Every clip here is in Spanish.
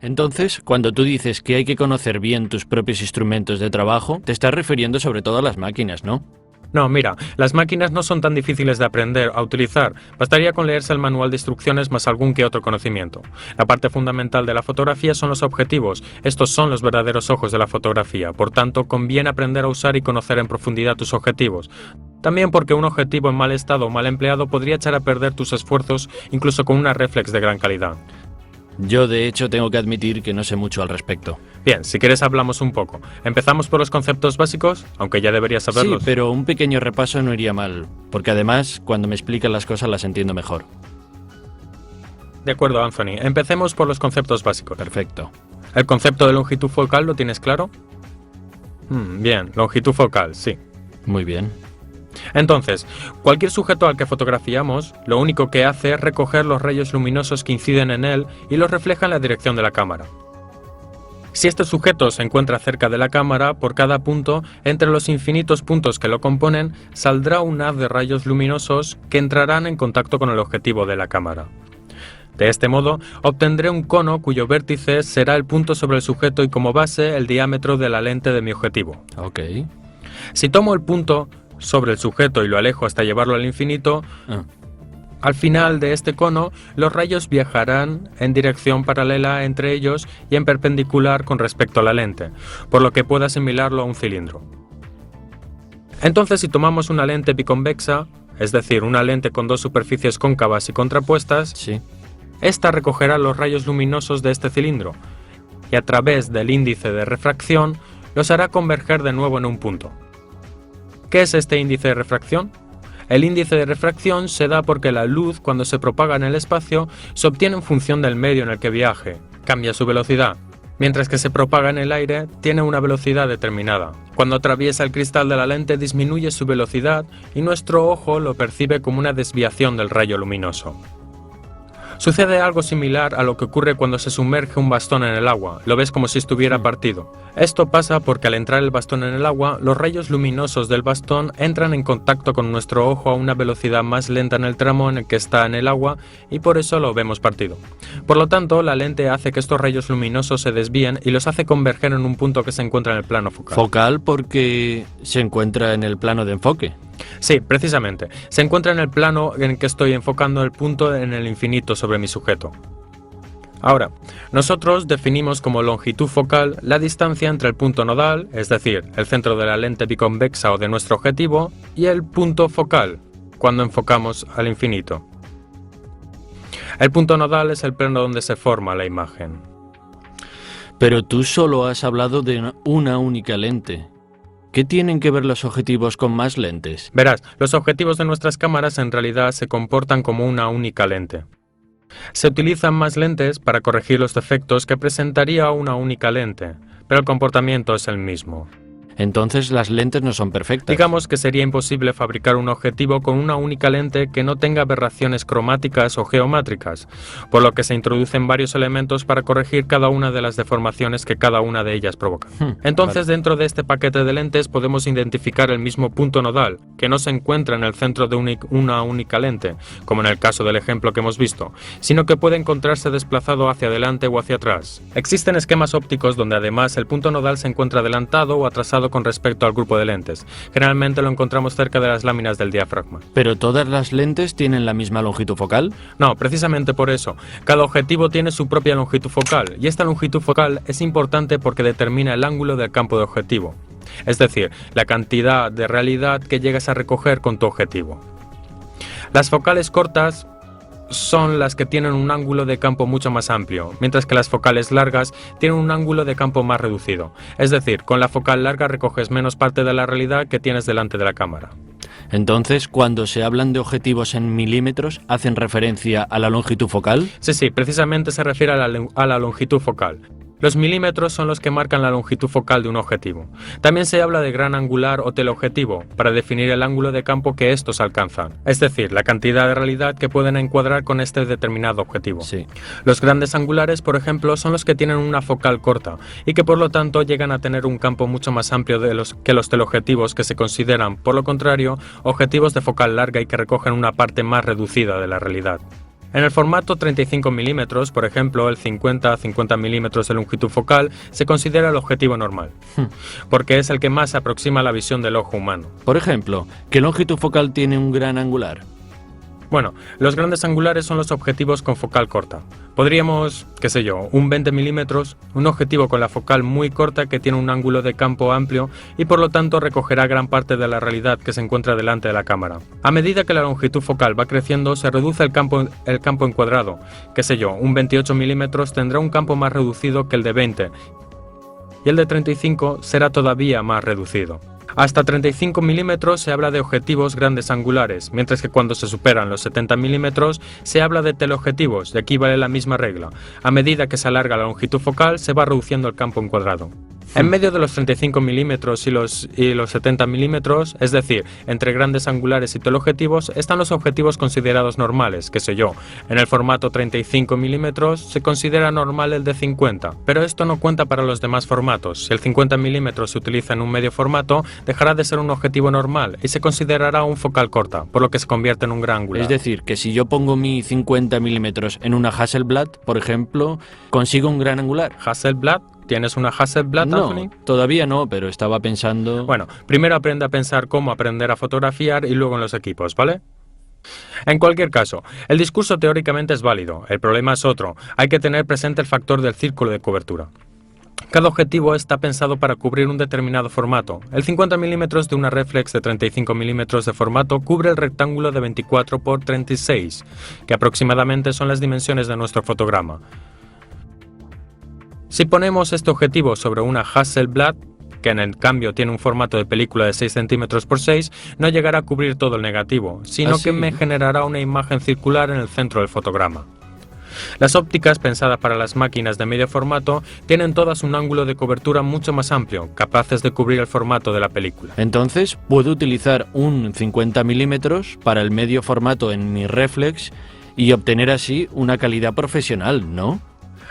Entonces, cuando tú dices que hay que conocer bien tus propios instrumentos de trabajo, te estás refiriendo sobre todo a las máquinas, ¿no? No, mira, las máquinas no son tan difíciles de aprender a utilizar, bastaría con leerse el manual de instrucciones más algún que otro conocimiento. La parte fundamental de la fotografía son los objetivos, estos son los verdaderos ojos de la fotografía, por tanto conviene aprender a usar y conocer en profundidad tus objetivos. También porque un objetivo en mal estado o mal empleado podría echar a perder tus esfuerzos incluso con una reflex de gran calidad. Yo, de hecho, tengo que admitir que no sé mucho al respecto. Bien, si quieres hablamos un poco. ¿Empezamos por los conceptos básicos? Aunque ya deberías saberlos. Sí, pero un pequeño repaso no iría mal, porque además, cuando me explican las cosas las entiendo mejor. De acuerdo, Anthony. Empecemos por los conceptos básicos. Perfecto. ¿El concepto de longitud focal lo tienes claro? Bien, longitud focal, sí. Muy bien. Entonces, cualquier sujeto al que fotografiamos, lo único que hace es recoger los rayos luminosos que inciden en él y los refleja en la dirección de la cámara. Si este sujeto se encuentra cerca de la cámara, por cada punto, entre los infinitos puntos que lo componen, saldrá un haz de rayos luminosos que entrarán en contacto con el objetivo de la cámara. De este modo, obtendré un cono cuyo vértice será el punto sobre el sujeto y como base el diámetro de la lente de mi objetivo. Ok. Si tomo el punto sobre el sujeto y lo alejo hasta llevarlo al infinito, al final de este cono, los rayos viajarán en dirección paralela entre ellos y en perpendicular con respecto a la lente, por lo que puedo asimilarlo a un cilindro. Entonces, si tomamos una lente biconvexa, es decir, una lente con dos superficies cóncavas y contrapuestas, Sí. esta recogerá los rayos luminosos de este cilindro y a través del índice de refracción los hará converger de nuevo en un punto. ¿Qué es este índice de refracción? El índice de refracción se da porque la luz, cuando se propaga en el espacio, se obtiene en función del medio en el que viaje, cambia su velocidad, mientras que se propaga en el aire, tiene una velocidad determinada. Cuando atraviesa el cristal de la lente disminuye su velocidad y nuestro ojo lo percibe como una desviación del rayo luminoso. Sucede algo similar a lo que ocurre cuando se sumerge un bastón en el agua, lo ves como si estuviera partido. Esto pasa porque al entrar el bastón en el agua, los rayos luminosos del bastón entran en contacto con nuestro ojo a una velocidad más lenta en el tramo en el que está en el agua y por eso lo vemos partido. Por lo tanto, la lente hace que estos rayos luminosos se desvíen y los hace converger en un punto que se encuentra en el plano focal. Focal porque se encuentra en el plano de enfoque. Sí, precisamente. Se encuentra en el plano en el que estoy enfocando el punto en el infinito sobre mi sujeto. Ahora, nosotros definimos como longitud focal la distancia entre el punto nodal, es decir, el centro de la lente biconvexa o de nuestro objetivo, y el punto focal, cuando enfocamos al infinito. El punto nodal es el plano donde se forma la imagen. Pero tú solo has hablado de una única lente. ¿Qué tienen que ver los objetivos con más lentes? Verás, los objetivos de nuestras cámaras en realidad se comportan como una única lente. Se utilizan más lentes para corregir los defectos que presentaría una única lente, pero el comportamiento es el mismo. Entonces las lentes no son perfectas. Digamos que sería imposible fabricar un objetivo con una única lente que no tenga aberraciones cromáticas o geométricas, por lo que se introducen varios elementos para corregir cada una de las deformaciones que cada una de ellas provoca. Entonces, vale. Dentro de este paquete de lentes podemos identificar el mismo punto nodal, que no se encuentra en el centro de una única lente, como en el caso del ejemplo que hemos visto, sino que puede encontrarse desplazado hacia adelante o hacia atrás. Existen esquemas ópticos donde además el punto nodal se encuentra adelantado o atrasado con respecto al grupo de lentes. Generalmente lo encontramos cerca de las láminas del diafragma. ¿Pero todas las lentes tienen la misma longitud focal? No, precisamente por eso. Cada objetivo tiene su propia longitud focal, y esta longitud focal es importante porque determina el ángulo del campo de objetivo, es decir, la cantidad de realidad que llegas a recoger con tu objetivo. Las focales cortas son las que tienen un ángulo de campo mucho más amplio, mientras que las focales largas tienen un ángulo de campo más reducido. Es decir, con la focal larga recoges menos parte de la realidad que tienes delante de la cámara. Entonces, cuando se hablan de objetivos en milímetros, ¿hacen referencia a la longitud focal? Sí, precisamente se refiere a la longitud focal. Los milímetros son los que marcan la longitud focal de un objetivo. También se habla de gran angular o teleobjetivo, para definir el ángulo de campo que estos alcanzan, es decir, la cantidad de realidad que pueden encuadrar con este determinado objetivo. Sí. Los grandes angulares, por ejemplo, son los que tienen una focal corta y que por lo tanto llegan a tener un campo mucho más amplio que los teleobjetivos que se consideran, por lo contrario, objetivos de focal larga y que recogen una parte más reducida de la realidad. En el formato 35 mm, por ejemplo, el 50-50 mm de longitud focal se considera el objetivo normal, porque es el que más se aproxima a la visión del ojo humano. Por ejemplo, ¿qué longitud focal tiene un gran angular? Bueno, los grandes angulares son los objetivos con focal corta. Podríamos, qué sé yo, un 20 mm, un objetivo con la focal muy corta que tiene un ángulo de campo amplio y por lo tanto recogerá gran parte de la realidad que se encuentra delante de la cámara. A medida que la longitud focal va creciendo, se reduce el campo encuadrado. Qué sé yo, un 28 mm tendrá un campo más reducido que el de 20 y el de 35 será todavía más reducido. Hasta 35 mm se habla de objetivos grandes angulares, mientras que cuando se superan los 70 mm se habla de teleobjetivos, y aquí vale la misma regla. A medida que se alarga la longitud focal, se va reduciendo el campo encuadrado. En medio de los 35 mm y los 70 mm, es decir, entre grandes angulares y teleobjetivos, están los objetivos considerados normales, qué sé yo. En el formato 35 mm se considera normal el de 50, pero esto no cuenta para los demás formatos. Si el 50 mm se utiliza en un medio formato, dejará de ser un objetivo normal y se considerará un focal corta, por lo que se convierte en un gran angular. Es decir, que si yo pongo mi 50 mm en una Hasselblad, por ejemplo, ¿consigo un gran angular? ¿Hasselblad? ¿Tienes una Hasselblad, Anthony? No, todavía no, pero estaba pensando... Bueno, primero aprende a pensar cómo aprender a fotografiar y luego en los equipos, ¿vale? En cualquier caso, el discurso teóricamente es válido, el problema es otro, hay que tener presente el factor del círculo de cobertura. Cada objetivo está pensado para cubrir un determinado formato. El 50 mm de una reflex de 35 mm de formato cubre el rectángulo de 24 x 36, que aproximadamente son las dimensiones de nuestro fotograma. Si ponemos este objetivo sobre una Hasselblad, que en el cambio tiene un formato de película de 6 cm x 6, no llegará a cubrir todo el negativo, sino que me generará una imagen circular en el centro del fotograma. Las ópticas pensadas para las máquinas de medio formato tienen todas un ángulo de cobertura mucho más amplio, capaces de cubrir el formato de la película. Entonces, puedo utilizar un 50 mm para el medio formato en mi reflex y obtener así una calidad profesional, ¿no?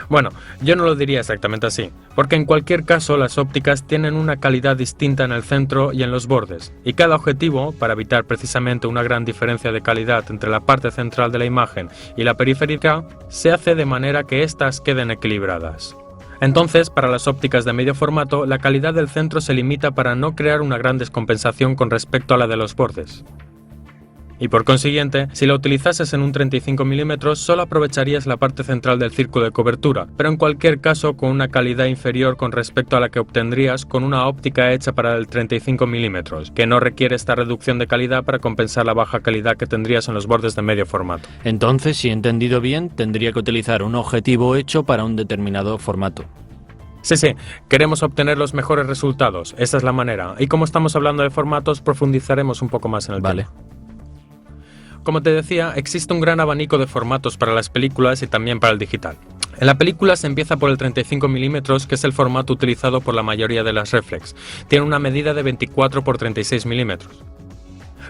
Bueno, yo no lo diría exactamente así, porque en cualquier caso las ópticas tienen una calidad distinta en el centro y en los bordes, y cada objetivo, para evitar precisamente una gran diferencia de calidad entre la parte central de la imagen y la periférica, se hace de manera que éstas queden equilibradas. Entonces, para las ópticas de medio formato, la calidad del centro se limita para no crear una gran descompensación con respecto a la de los bordes. Y por consiguiente, si lo utilizases en un 35 mm, solo aprovecharías la parte central del círculo de cobertura, pero en cualquier caso con una calidad inferior con respecto a la que obtendrías con una óptica hecha para el 35 mm, que no requiere esta reducción de calidad para compensar la baja calidad que tendrías en los bordes de medio formato. Entonces, si he entendido bien, tendría que utilizar un objetivo hecho para un determinado formato. Sí, queremos obtener los mejores resultados, esa es la manera, y como estamos hablando de formatos, profundizaremos un poco más en el tema. Como te decía, existe un gran abanico de formatos para las películas y también para el digital. En la película se empieza por el 35 mm, que es el formato utilizado por la mayoría de las reflex. Tiene una medida de 24 x 36 mm.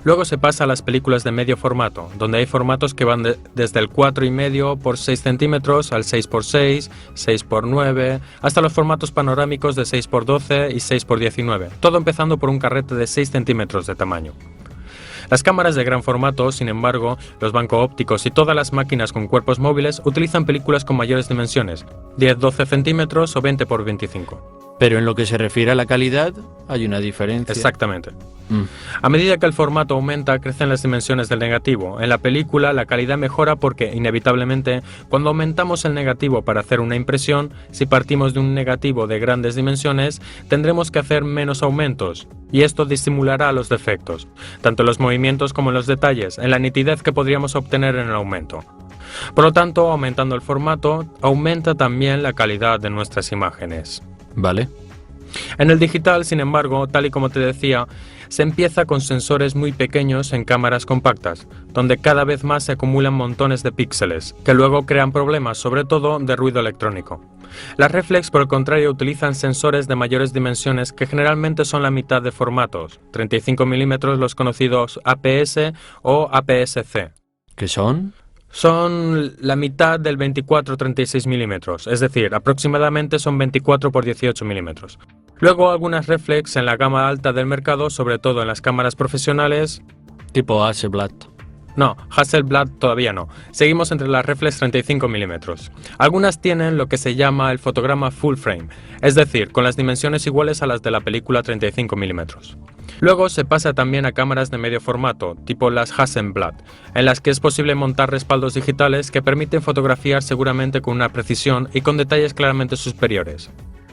Luego se pasa a las películas de medio formato, donde hay formatos que van desde el 4,5 x 6 cm al 6 x 6, 6 x 9, hasta los formatos panorámicos de 6 x 12 y 6 x 19, todo empezando por un carrete de 6 cm de tamaño. Las cámaras de gran formato, sin embargo, los banco-ópticos y todas las máquinas con cuerpos móviles utilizan películas con mayores dimensiones, 10-12 centímetros o 20 x 25. Pero en lo que se refiere a la calidad, hay una diferencia. Exactamente. A medida que el formato aumenta, crecen las dimensiones del negativo. En la película, la calidad mejora porque, inevitablemente, cuando aumentamos el negativo para hacer una impresión, si partimos de un negativo de grandes dimensiones, tendremos que hacer menos aumentos, y esto disimulará los defectos, tanto en los movimientos como en los detalles, en la nitidez que podríamos obtener en el aumento. Por lo tanto, aumentando el formato, aumenta también la calidad de nuestras imágenes. Vale. En el digital, sin embargo, tal y como te decía, se empieza con sensores muy pequeños en cámaras compactas, donde cada vez más se acumulan montones de píxeles, que luego crean problemas, sobre todo de ruido electrónico. Las reflex, por el contrario, utilizan sensores de mayores dimensiones que generalmente son la mitad de formatos, 35 mm los conocidos APS o APS-C. ¿Qué son? Son la mitad del 24-36 mm, es decir, aproximadamente son 24 x 18 mm. Luego algunas reflex en la gama alta del mercado, sobre todo en las cámaras profesionales, tipo Hasselblad. No, Hasselblad todavía no. Seguimos entre las reflex 35 mm. Algunas tienen lo que se llama el fotograma full frame, es decir, con las dimensiones iguales a las de la película 35 mm. Luego se pasa también a cámaras de medio formato, tipo las Hasselblad, en las que es posible montar respaldos digitales que permiten fotografiar seguramente con una precisión y con detalles claramente superiores.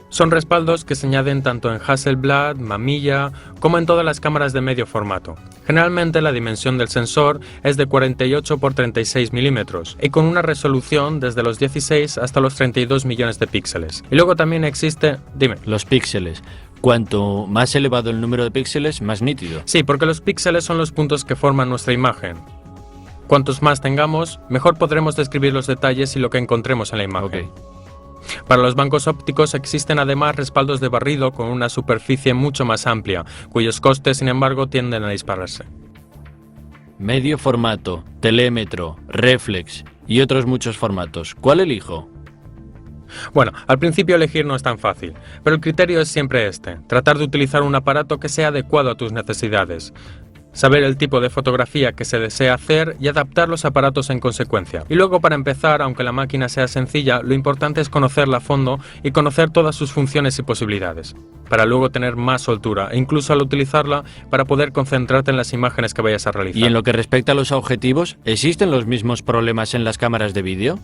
Son respaldos que se añaden tanto en Hasselblad, Mamilla, como en todas las cámaras de medio formato. Generalmente la dimensión del sensor es de 48 x 36 mm y con una resolución desde los 16 hasta los 32 millones de píxeles. Y luego también existe... Dime. Los píxeles. Cuanto más elevado el número de píxeles, más nítido. Sí, porque los píxeles son los puntos que forman nuestra imagen. Cuantos más tengamos, mejor podremos describir los detalles y lo que encontremos en la imagen. Ok. Para los bancos ópticos existen además respaldos de barrido con una superficie mucho más amplia, cuyos costes, sin embargo, tienden a dispararse. Medio formato, telémetro, reflex y otros muchos formatos. ¿Cuál elijo? Bueno, al principio elegir no es tan fácil, pero el criterio es siempre este: tratar de utilizar un aparato que sea adecuado a tus necesidades. Saber el tipo de fotografía que se desea hacer y adaptar los aparatos en consecuencia. Y luego, para empezar, aunque la máquina sea sencilla, lo importante es conocerla a fondo y conocer todas sus funciones y posibilidades, para luego tener más soltura e incluso al utilizarla para poder concentrarte en las imágenes que vayas a realizar. Y en lo que respecta a los objetivos, ¿existen los mismos problemas en las cámaras de vídeo?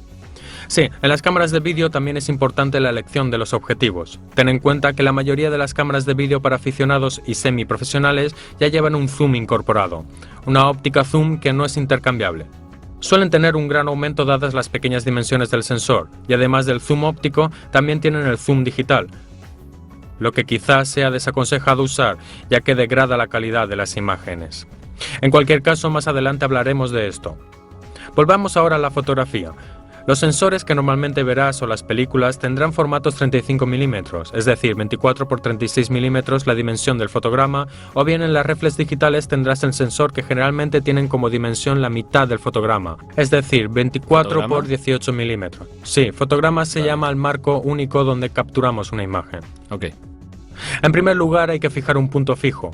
Sí, en las cámaras de vídeo también es importante la elección de los objetivos. Ten en cuenta que la mayoría de las cámaras de vídeo para aficionados y semiprofesionales ya llevan un zoom incorporado, una óptica zoom que no es intercambiable. Suelen tener un gran aumento dadas las pequeñas dimensiones del sensor, y además del zoom óptico, también tienen el zoom digital, lo que quizás sea desaconsejado usar, ya que degrada la calidad de las imágenes. En cualquier caso, más adelante hablaremos de esto. Volvamos ahora a la fotografía. Los sensores que normalmente verás o las películas tendrán formatos 35 mm, es decir, 24 x 36 mm la dimensión del fotograma, o bien en las reflex digitales tendrás el sensor que generalmente tienen como dimensión la mitad del fotograma, es decir, 24 x 18 mm. Sí, fotograma se llama el marco único donde capturamos una imagen. Ok. En primer lugar hay que fijar un punto fijo,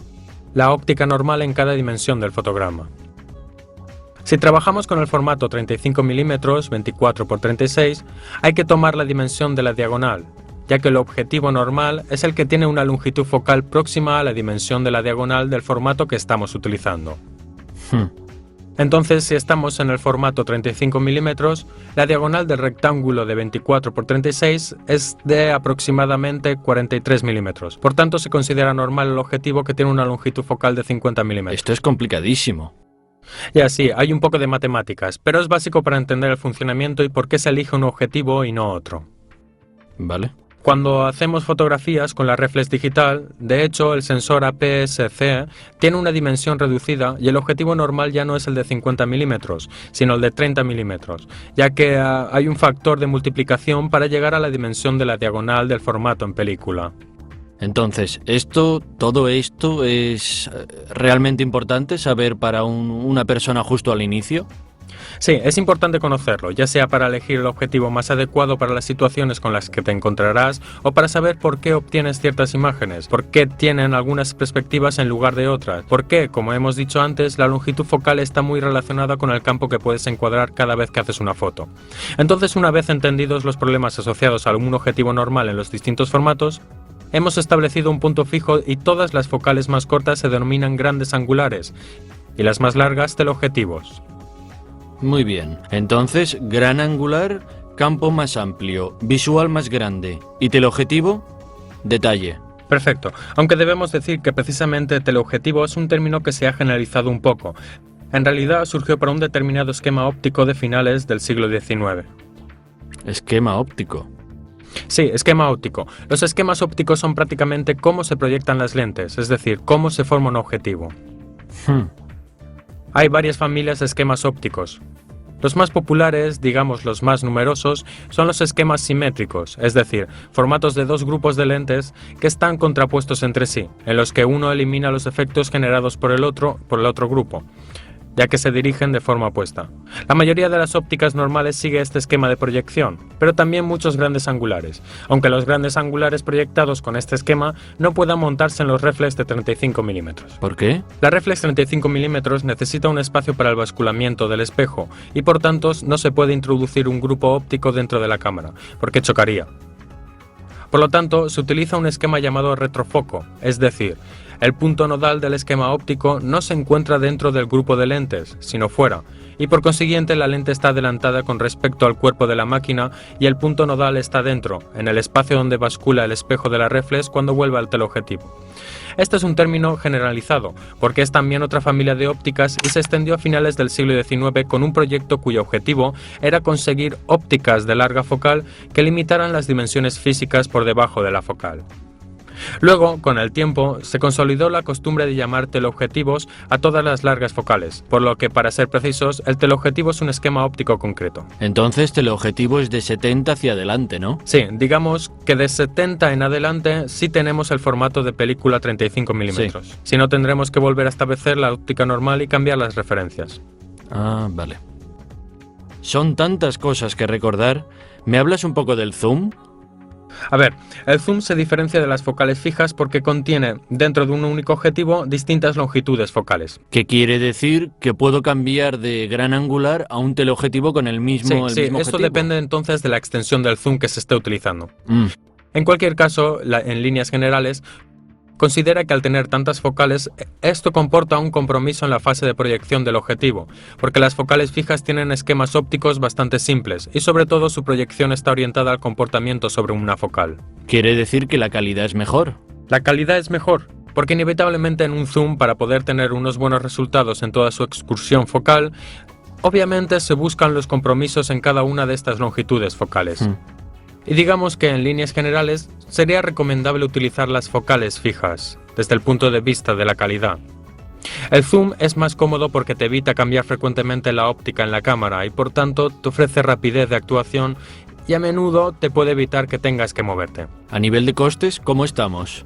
la óptica normal en cada dimensión del fotograma. Si trabajamos con el formato 35 mm, 24 x 36, hay que tomar la dimensión de la diagonal, ya que el objetivo normal es el que tiene una longitud focal próxima a la dimensión de la diagonal del formato que estamos utilizando. Entonces, si estamos en el formato 35 mm, la diagonal del rectángulo de 24 x 36 es de aproximadamente 43 mm. Por tanto, se considera normal el objetivo que tiene una longitud focal de 50 mm. Esto es complicadísimo. Ya sí, hay un poco de matemáticas, pero es básico para entender el funcionamiento y por qué se elige un objetivo y no otro. Vale. Cuando hacemos fotografías con la reflex digital, de hecho el sensor APS-C tiene una dimensión reducida y el objetivo normal ya no es el de 50 mm, sino el de 30 mm, ya que hay un factor de multiplicación para llegar a la dimensión de la diagonal del formato en película. Entonces, todo esto es realmente importante saber para una persona justo al inicio. Sí, es importante conocerlo, ya sea para elegir el objetivo más adecuado para las situaciones con las que te encontrarás o para saber por qué obtienes ciertas imágenes, por qué tienen algunas perspectivas en lugar de otras, por qué, como hemos dicho antes, la longitud focal está muy relacionada con el campo que puedes encuadrar cada vez que haces una foto. Entonces, una vez entendidos los problemas asociados a algún objetivo normal en los distintos formatos, hemos establecido un punto fijo y todas las focales más cortas se denominan grandes angulares y las más largas teleobjetivos. Muy bien. Entonces, gran angular, campo más amplio, visual más grande y teleobjetivo, detalle. Perfecto, aunque debemos decir que precisamente teleobjetivo es un término que se ha generalizado un poco. En realidad surgió para un determinado esquema óptico de finales del siglo XIX. Esquema óptico. Sí, esquema óptico. Los esquemas ópticos son prácticamente cómo se proyectan las lentes, es decir, cómo se forma un objetivo. Hay varias familias de esquemas ópticos. Los más populares, digamos los más numerosos, son los esquemas simétricos, es decir, formatos de dos grupos de lentes que están contrapuestos entre sí, en los que uno elimina los efectos generados por el otro grupo. ya que se dirigen de forma opuesta. La mayoría de las ópticas normales sigue este esquema de proyección, pero también muchos grandes angulares, aunque los grandes angulares proyectados con este esquema no puedan montarse en los reflex de 35 mm. ¿Por qué? La reflex 35 mm necesita un espacio para el basculamiento del espejo y por tanto no se puede introducir un grupo óptico dentro de la cámara, porque chocaría. Por lo tanto, se utiliza un esquema llamado retrofoco, es decir, el punto nodal del esquema óptico no se encuentra dentro del grupo de lentes, sino fuera, y por consiguiente la lente está adelantada con respecto al cuerpo de la máquina y el punto nodal está dentro, en el espacio donde bascula el espejo de la reflex cuando vuelve al teleobjetivo. Este es un término generalizado, porque es también otra familia de ópticas y se extendió a finales del siglo XIX con un proyecto cuyo objetivo era conseguir ópticas de larga focal que limitaran las dimensiones físicas por debajo de la focal. Luego, con el tiempo, se consolidó la costumbre de llamar teleobjetivos a todas las largas focales, por lo que, para ser precisos, el teleobjetivo es un esquema óptico concreto. Entonces, teleobjetivo es de 70 hacia adelante, ¿no? Sí, digamos que de 70 en adelante sí tenemos el formato de película 35 mm. Sí. Si no, tendremos que volver a establecer la óptica normal y cambiar las referencias. Ah, vale. Son tantas cosas que recordar. ¿Me hablas un poco del zoom? A ver, el zoom se diferencia de las focales fijas porque contiene, dentro de un único objetivo, distintas longitudes focales. ¿Qué quiere decir? Que puedo cambiar de gran angular a un teleobjetivo con el mismo Sí, esto objetivo. depende entonces de la extensión del zoom que se esté utilizando. Mm. En cualquier caso, en líneas generales, considera que al tener tantas focales, esto comporta un compromiso en la fase de proyección del objetivo, porque las focales fijas tienen esquemas ópticos bastante simples y sobre todo su proyección está orientada al comportamiento sobre una focal. ¿Quiere decir que la calidad es mejor? La calidad es mejor, porque inevitablemente en un zoom, para poder tener unos buenos resultados en toda su excursión focal, obviamente se buscan los compromisos en cada una de estas longitudes focales. Y digamos que en líneas generales sería recomendable utilizar las focales fijas, desde el punto de vista de la calidad. El zoom es más cómodo porque te evita cambiar frecuentemente la óptica en la cámara y por tanto te ofrece rapidez de actuación y a menudo te puede evitar que tengas que moverte. A nivel de costes, ¿cómo estamos?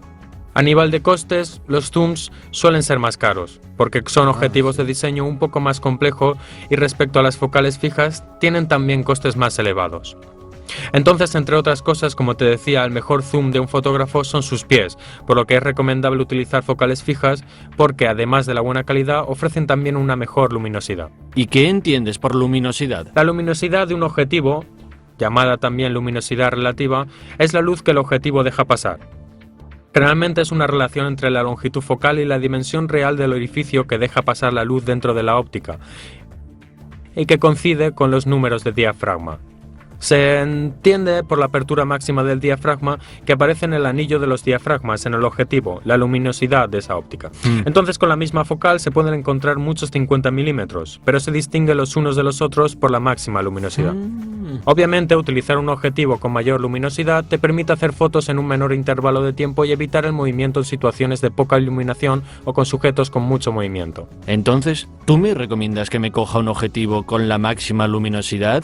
A nivel de costes, los zooms suelen ser más caros, porque son objetivos de diseño un poco más complejos y respecto a las focales fijas tienen también costes más elevados. Entonces, entre otras cosas, como te decía, el mejor zoom de un fotógrafo son sus pies, por lo que es recomendable utilizar focales fijas porque, además de la buena calidad, ofrecen también una mejor luminosidad. ¿Y qué entiendes por luminosidad? La luminosidad de un objetivo, llamada también luminosidad relativa, es la luz que el objetivo deja pasar. Generalmente es una relación entre la longitud focal y la dimensión real del orificio que deja pasar la luz dentro de la óptica, y que coincide con los números de diafragma. Se entiende por la apertura máxima del diafragma que aparece en el anillo de los diafragmas en el objetivo, la luminosidad de esa óptica. Entonces, con la misma focal se pueden encontrar muchos 50 milímetros, pero se distinguen los unos de los otros por la máxima luminosidad. Obviamente, utilizar un objetivo con mayor luminosidad te permite hacer fotos en un menor intervalo de tiempo y evitar el movimiento en situaciones de poca iluminación o con sujetos con mucho movimiento. Entonces, ¿tú me recomiendas que me coja un objetivo con la máxima luminosidad?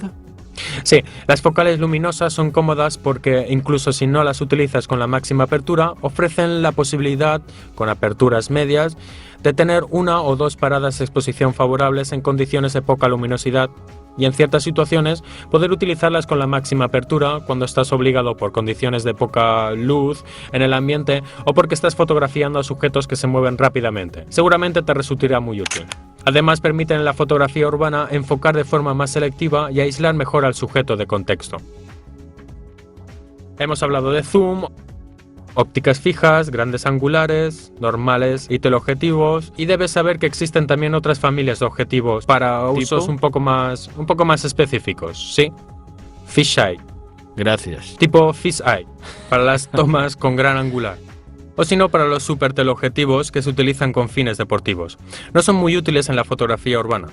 Sí, las focales luminosas son cómodas porque, incluso si no las utilizas con la máxima apertura, ofrecen la posibilidad, con aperturas medias, de tener una o dos paradas de exposición favorables en condiciones de poca luminosidad y, en ciertas situaciones, poder utilizarlas con la máxima apertura cuando estás obligado por condiciones de poca luz en el ambiente o porque estás fotografiando a sujetos que se mueven rápidamente. Seguramente te resultará muy útil. Además, permiten en la fotografía urbana enfocar de forma más selectiva y aislar mejor al sujeto de contexto. Hemos hablado de zoom, ópticas fijas, grandes angulares, normales y teleobjetivos, y debes saber que existen también otras familias de objetivos para usos un poco más específicos, ¿sí? Fisheye. Gracias. Tipo fisheye, para las tomas con gran angular. O si no, para los super teleobjetivos que se utilizan con fines deportivos. No son muy útiles en la fotografía urbana.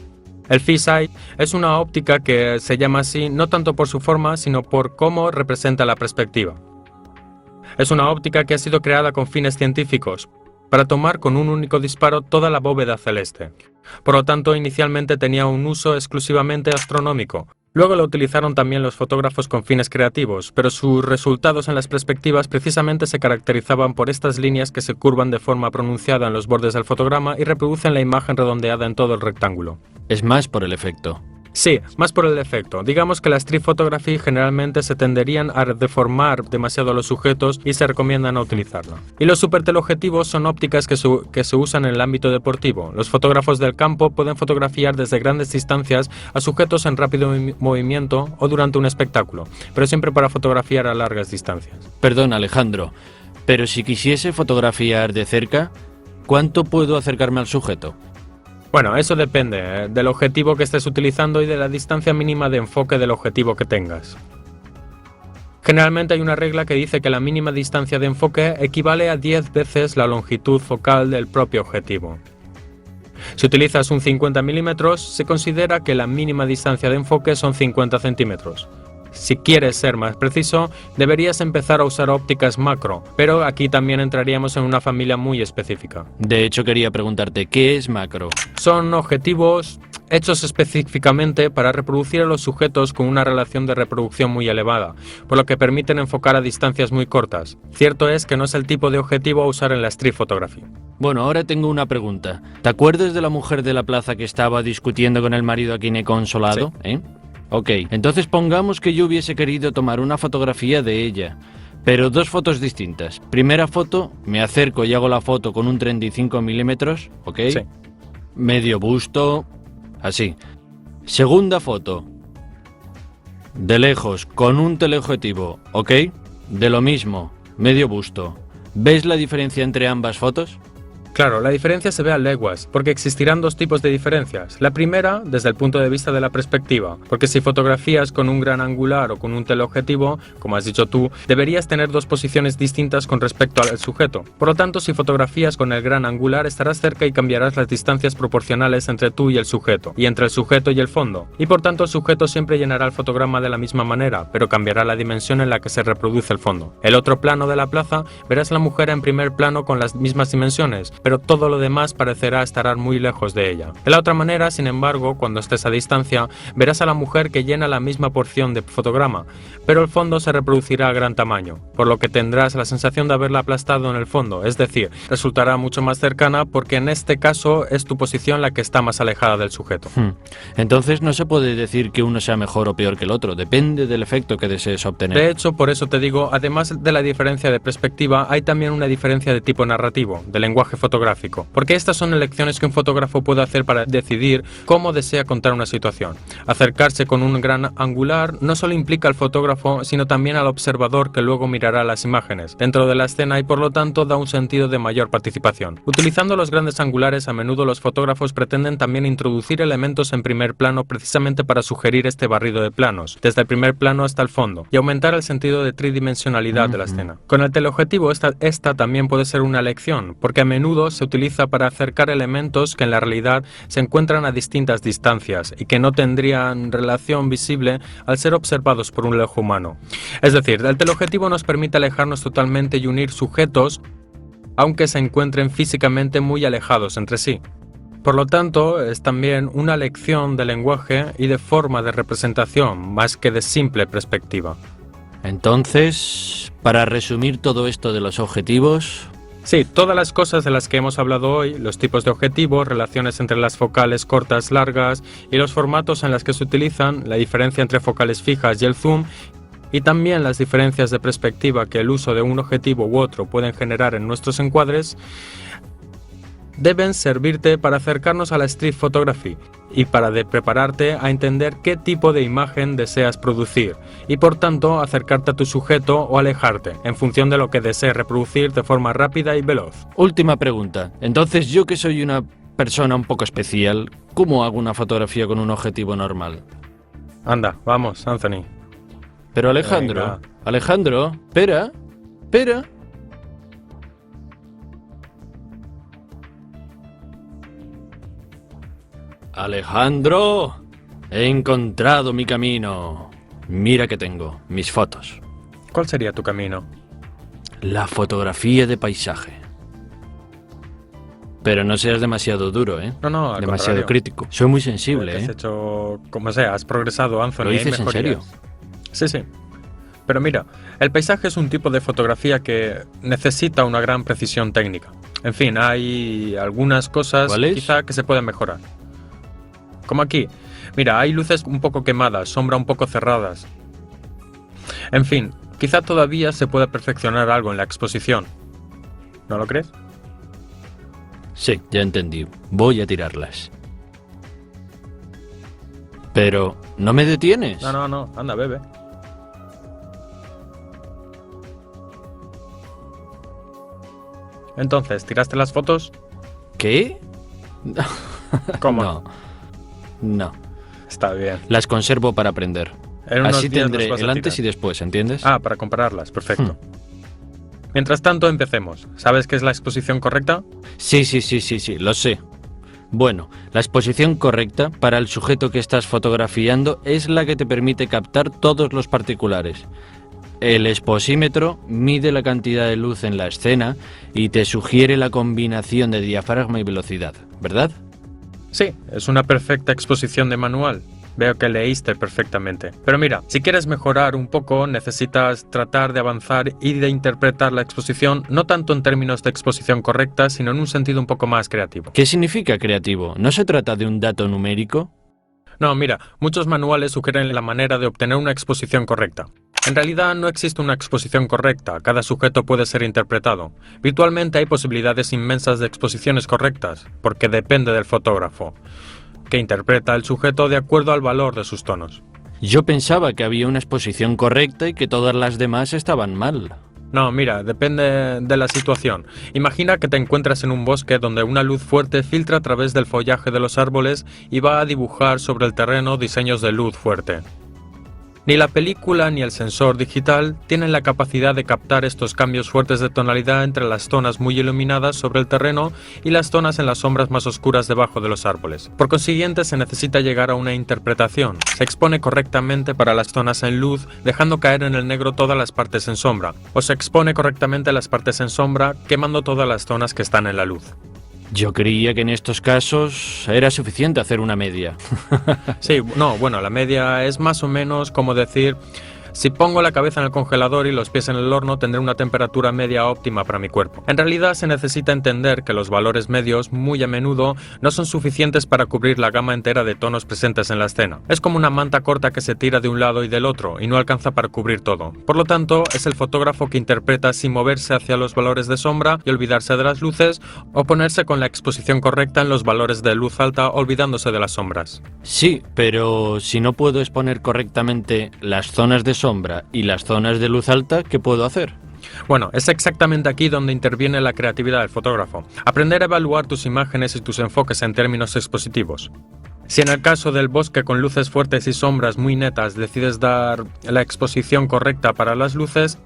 El fisheye es una óptica que se llama así no tanto por su forma, sino por cómo representa la perspectiva. Es una óptica que ha sido creada con fines científicos, para tomar con un único disparo toda la bóveda celeste. Por lo tanto, inicialmente tenía un uso exclusivamente astronómico, Luego lo utilizaron también los fotógrafos con fines creativos, pero sus resultados en las perspectivas precisamente se caracterizaban por estas líneas que se curvan de forma pronunciada en los bordes del fotograma y reproducen la imagen redondeada en todo el rectángulo. Es más por el efecto. Sí, más por el efecto. Digamos que la street photography generalmente se tenderían a deformar demasiado a los sujetos y se recomiendan no utilizarla. Y los superteleobjetivos son ópticas que se usan en el ámbito deportivo. Los fotógrafos del campo pueden fotografiar desde grandes distancias a sujetos en rápido movimiento o durante un espectáculo, pero siempre para fotografiar a largas distancias. Perdón, Alejandro, pero si quisiese fotografiar de cerca, ¿cuánto puedo acercarme al sujeto? Bueno, eso depende del objetivo que estés utilizando y de la distancia mínima de enfoque del objetivo que tengas. Generalmente hay una regla que dice que la mínima distancia de enfoque equivale a 10 veces la longitud focal del propio objetivo. Si utilizas un 50 mm, se considera que la mínima distancia de enfoque son 50 centímetros. Si quieres ser más preciso, deberías empezar a usar ópticas macro, pero aquí también entraríamos en una familia muy específica. De hecho, quería preguntarte, ¿qué es macro? Son objetivos hechos específicamente para reproducir a los sujetos con una relación de reproducción muy elevada, por lo que permiten enfocar a distancias muy cortas. Cierto es que no es el tipo de objetivo a usar en la street photography. Bueno, ahora tengo una pregunta. ¿Te acuerdas de la mujer de la plaza que estaba discutiendo con el marido a quien he consolado? Sí. Ok, entonces pongamos que yo hubiese querido tomar una fotografía de ella, pero dos fotos distintas. Primera foto, me acerco y hago la foto con un 35 milímetros, ¿ok? Sí. Medio busto, así. Segunda foto, de lejos, con un teleobjetivo, ¿ok? De lo mismo, medio busto. ¿Ves la diferencia entre ambas fotos? Claro, la diferencia se ve a leguas, porque existirán dos tipos de diferencias. La primera, desde el punto de vista de la perspectiva, porque si fotografías con un gran angular o con un teleobjetivo, como has dicho tú, deberías tener dos posiciones distintas con respecto al sujeto. Por lo tanto, si fotografías con el gran angular, estarás cerca y cambiarás las distancias proporcionales entre tú y el sujeto, y entre el sujeto y el fondo. Y por tanto, el sujeto siempre llenará el fotograma de la misma manera, pero cambiará la dimensión en la que se reproduce el fondo. El otro plano de la plaza, verás la mujer en primer plano con las mismas dimensiones, pero todo lo demás parecerá estar muy lejos de ella. De la otra manera, sin embargo, cuando estés a distancia, verás a la mujer que llena la misma porción de fotograma, pero el fondo se reproducirá a gran tamaño, por lo que tendrás la sensación de haberla aplastado en el fondo, es decir, resultará mucho más cercana porque en este caso es tu posición la que está más alejada del sujeto. Entonces no se puede decir que uno sea mejor o peor que el otro, depende del efecto que desees obtener. De hecho, por eso te digo, además de la diferencia de perspectiva, hay también una diferencia de tipo narrativo, de lenguaje fotográfico, porque estas son elecciones que un fotógrafo puede hacer para decidir cómo desea contar una situación. Acercarse con un gran angular no solo implica al fotógrafo, sino también al observador que luego mirará las imágenes dentro de la escena y por lo tanto da un sentido de mayor participación. Utilizando los grandes angulares, a menudo los fotógrafos pretenden también introducir elementos en primer plano precisamente para sugerir este barrido de planos, desde el primer plano hasta el fondo, y aumentar el sentido de tridimensionalidad de la escena. Con el teleobjetivo esta también puede ser una elección, porque a menudo se utiliza para acercar elementos que en la realidad se encuentran a distintas distancias y que no tendrían relación visible al ser observados por un ojo humano. Es decir, el teleobjetivo nos permite alejarnos totalmente y unir sujetos aunque se encuentren físicamente muy alejados entre sí. Por lo tanto, es también una lección de lenguaje y de forma de representación más que de simple perspectiva. Entonces, para resumir todo esto de los objetivos... Sí, todas las cosas de las que hemos hablado hoy, los tipos de objetivos, relaciones entre las focales cortas, largas y los formatos en los que se utilizan, la diferencia entre focales fijas y el zoom, y también las diferencias de perspectiva que el uso de un objetivo u otro pueden generar en nuestros encuadres, deben servirte para acercarnos a la street photography y para prepararte a entender qué tipo de imagen deseas producir y por tanto acercarte a tu sujeto o alejarte en función de lo que desees reproducir de forma rápida y veloz. Última pregunta. Entonces, yo que soy una persona un poco especial, ¿cómo hago una fotografía con un objetivo normal? Anda, vamos, Anthony. Pero Alejandro, espera. Alejandro, he encontrado mi camino. Mira que tengo, mis fotos. ¿Cuál sería tu camino? La fotografía de paisaje. Pero no seas demasiado duro, ¿eh? No, al demasiado contrario. crítico. Soy muy sensible, Porque ¿eh? has hecho, como sea, has progresado, Anthony. ¿Lo hay dices en mejorías. serio? Sí. Pero mira, el paisaje es un tipo de fotografía que necesita una gran precisión técnica. En fin, hay algunas cosas ¿Cuáles? quizá que se pueden mejorar. Como aquí. Mira, hay luces un poco quemadas, sombra un poco cerradas. En fin, quizá todavía se pueda perfeccionar algo en la exposición. ¿No lo crees? Sí, ya entendí. Voy a tirarlas. Pero, ¿no me detienes? No, anda, bebe. Entonces, ¿tiraste las fotos? ¿Qué? ¿Cómo? No. Está bien. Las conservo para aprender. En unos Así días tendré las vas a el antes y tirar. después, ¿entiendes? Ah, para compararlas, perfecto. Mientras tanto, empecemos. ¿Sabes qué es la exposición correcta? Sí, lo sé. Bueno, la exposición correcta para el sujeto que estás fotografiando es la que te permite captar todos los particulares. El exposímetro mide la cantidad de luz en la escena y te sugiere la combinación de diafragma y velocidad, ¿verdad? Sí, es una perfecta exposición de manual. Veo que leíste perfectamente. Pero mira, si quieres mejorar un poco, necesitas tratar de avanzar y de interpretar la exposición no tanto en términos de exposición correcta, sino en un sentido un poco más creativo. ¿Qué significa creativo? ¿No se trata de un dato numérico? No, mira, muchos manuales sugieren la manera de obtener una exposición correcta. En realidad no existe una exposición correcta, cada sujeto puede ser interpretado. Virtualmente hay posibilidades inmensas de exposiciones correctas, porque depende del fotógrafo, que interpreta el sujeto de acuerdo al valor de sus tonos. Yo pensaba que había una exposición correcta y que todas las demás estaban mal. No, mira, depende de la situación. Imagina que te encuentras en un bosque donde una luz fuerte filtra a través del follaje de los árboles y va a dibujar sobre el terreno diseños de luz fuerte. Ni la película ni el sensor digital tienen la capacidad de captar estos cambios fuertes de tonalidad entre las zonas muy iluminadas sobre el terreno y las zonas en las sombras más oscuras debajo de los árboles. Por consiguiente, se necesita llegar a una interpretación. Se expone correctamente para las zonas en luz, dejando caer en el negro todas las partes en sombra, o se expone correctamente las partes en sombra, quemando todas las zonas que están en la luz. Yo creía que en estos casos era suficiente hacer una media. Sí, no, bueno, la media es más o menos como decir, si pongo la cabeza en el congelador y los pies en el horno, tendré una temperatura media óptima para mi cuerpo. En realidad se necesita entender que los valores medios, muy a menudo, no son suficientes para cubrir la gama entera de tonos presentes en la escena. Es como una manta corta que se tira de un lado y del otro, y no alcanza para cubrir todo. Por lo tanto, es el fotógrafo que interpreta sin moverse hacia los valores de sombra y olvidarse de las luces, o ponerse con la exposición correcta en los valores de luz alta, olvidándose de las sombras. Sí, pero si no puedo exponer correctamente las zonas de sombra y las zonas de luz alta, ¿qué puedo hacer? Bueno, es exactamente aquí donde interviene la creatividad del fotógrafo. Aprender a evaluar tus imágenes y tus enfoques en términos expositivos. Si en el caso del bosque con luces fuertes y sombras muy netas decides dar la exposición correcta para las luces,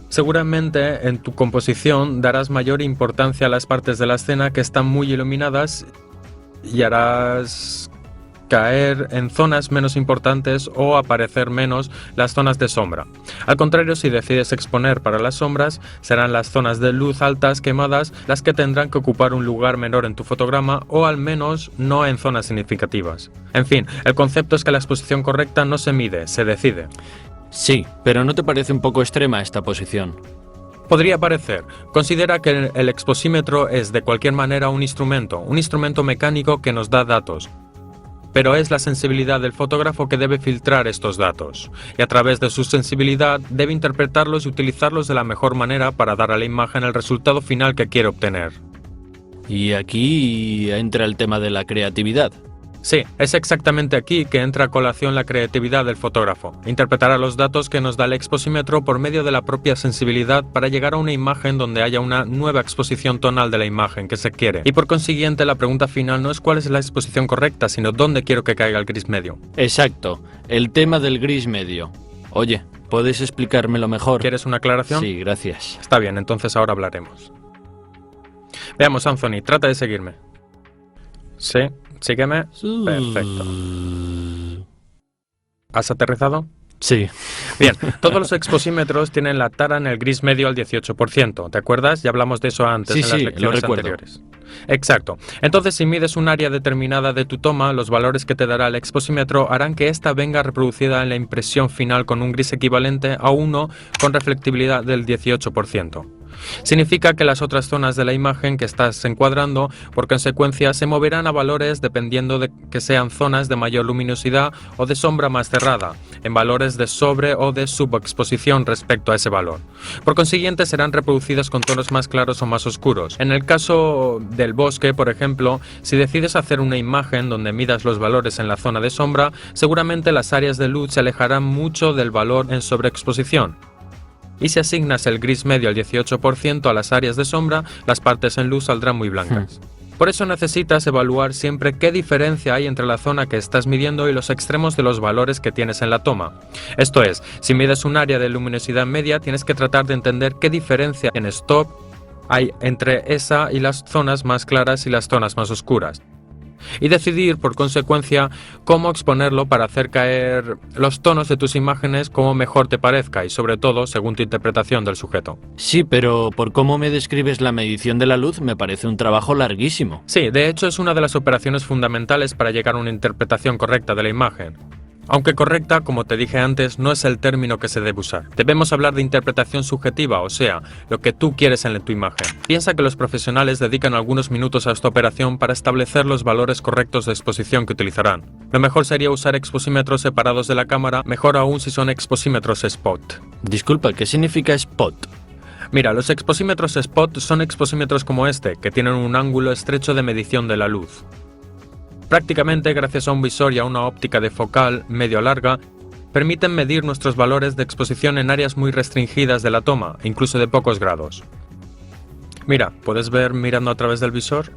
seguramente en tu composición darás mayor importancia a las partes de la escena que están muy iluminadas y harás caer en zonas menos importantes o aparecer menos las zonas de sombra. Al contrario, si decides exponer para las sombras, serán las zonas de luz altas quemadas las que tendrán que ocupar un lugar menor en tu fotograma o al menos no en zonas significativas. En fin, el concepto es que la exposición correcta no se mide, se decide. Sí, pero ¿no te parece un poco extrema esta posición? Podría parecer. Considera que el exposímetro es de cualquier manera un instrumento mecánico que nos da datos. Pero es la sensibilidad del fotógrafo que debe filtrar estos datos, y a través de su sensibilidad debe interpretarlos y utilizarlos de la mejor manera para dar a la imagen el resultado final que quiere obtener. Y aquí entra el tema de la creatividad. Sí, es exactamente aquí que entra a colación la creatividad del fotógrafo. Interpretará los datos que nos da el exposímetro por medio de la propia sensibilidad para llegar a una imagen donde haya una nueva exposición tonal de la imagen que se quiere. Y por consiguiente, la pregunta final no es cuál es la exposición correcta, sino dónde quiero que caiga el gris medio. Exacto, el tema del gris medio. Oye, ¿puedes explicármelo mejor? ¿Quieres una aclaración? Sí, gracias. Está bien, entonces ahora hablaremos. Veamos, Anthony, trata de seguirme. Sí, sígueme. Perfecto. ¿Has aterrizado? Sí. Bien, todos los exposímetros tienen la tara en el gris medio al 18%. ¿Te acuerdas? Ya hablamos de eso antes Sí, en las sí, lo lecciones recuerdo. anteriores. Exacto. Entonces, si mides un área determinada de tu toma, los valores que te dará el exposímetro harán que ésta venga reproducida en la impresión final con un gris equivalente a 1 con reflectibilidad del 18%. Significa que las otras zonas de la imagen que estás encuadrando, por consecuencia, se moverán a valores dependiendo de que sean zonas de mayor luminosidad o de sombra más cerrada, en valores de sobre o de subexposición respecto a ese valor. Por consiguiente, serán reproducidas con tonos más claros o más oscuros. En el caso del bosque, por ejemplo, si decides hacer una imagen donde midas los valores en la zona de sombra, seguramente las áreas de luz se alejarán mucho del valor en sobreexposición. Y si asignas el gris medio al 18% a las áreas de sombra, las partes en luz saldrán muy blancas. Por eso necesitas evaluar siempre qué diferencia hay entre la zona que estás midiendo y los extremos de los valores que tienes en la toma. Esto es, si mides un área de luminosidad media, tienes que tratar de entender qué diferencia en stop hay entre esa y las zonas más claras y las zonas más oscuras. Y decidir, por consecuencia, cómo exponerlo para hacer caer los tonos de tus imágenes como mejor te parezca y, sobre todo, según tu interpretación del sujeto. Sí, pero por cómo me describes la medición de la luz, me parece un trabajo larguísimo. Sí, de hecho es una de las operaciones fundamentales para llegar a una interpretación correcta de la imagen. Aunque correcta, como te dije antes, no es el término que se debe usar. Debemos hablar de interpretación subjetiva, o sea, lo que tú quieres en tu imagen. Piensa que los profesionales dedican algunos minutos a esta operación para establecer los valores correctos de exposición que utilizarán. Lo mejor sería usar exposímetros separados de la cámara, mejor aún si son exposímetros spot. Disculpa, ¿qué significa spot? Mira, los exposímetros spot son exposímetros como este, que tienen un ángulo estrecho de medición de la luz. Prácticamente, gracias a un visor y a una óptica de focal medio larga, permiten medir nuestros valores de exposición en áreas muy restringidas de la toma, incluso de pocos grados. Mira, ¿puedes ver mirando a través del visor?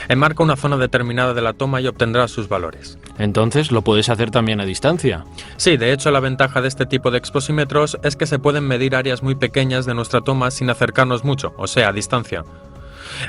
Enmarca una zona determinada de la toma y obtendrás sus valores. Entonces, ¿lo puedes hacer también a distancia? Sí, de hecho la ventaja de este tipo de exposímetros es que se pueden medir áreas muy pequeñas de nuestra toma sin acercarnos mucho, o sea, a distancia.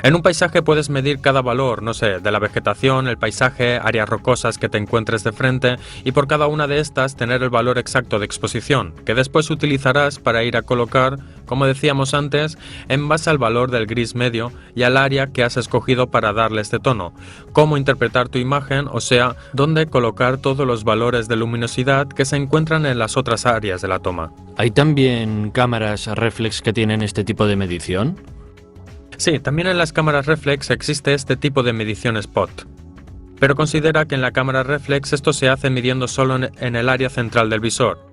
En un paisaje puedes medir cada valor, no sé, de la vegetación, el paisaje, áreas rocosas que te encuentres de frente y por cada una de estas tener el valor exacto de exposición, que después utilizarás para ir a colocar, como decíamos antes, en base al valor del gris medio y al área que has escogido para darle este tono, cómo interpretar tu imagen, o sea, dónde colocar todos los valores de luminosidad que se encuentran en las otras áreas de la toma. ¿Hay también cámaras reflex que tienen este tipo de medición? Sí, también en las cámaras reflex existe este tipo de medición spot. Pero considera que en la cámara reflex esto se hace midiendo solo en el área central del visor.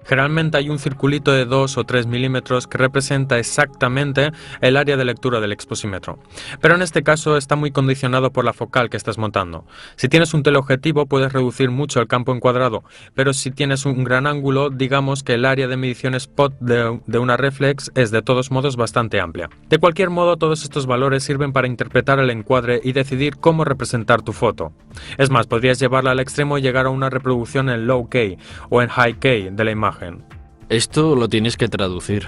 Generalmente hay un circulito de 2 o 3 milímetros que representa exactamente el área de lectura del exposímetro. Pero en este caso está muy condicionado por la focal que estás montando. Si tienes un teleobjetivo puedes reducir mucho el campo encuadrado, pero si tienes un gran ángulo, digamos que el área de medición spot de una reflex es de todos modos bastante amplia. De cualquier modo, todos estos valores sirven para interpretar el encuadre y decidir cómo representar tu foto. Es más, podrías llevarla al extremo y llegar a una reproducción en low K o en high K de la imagen. Esto lo tienes que traducir.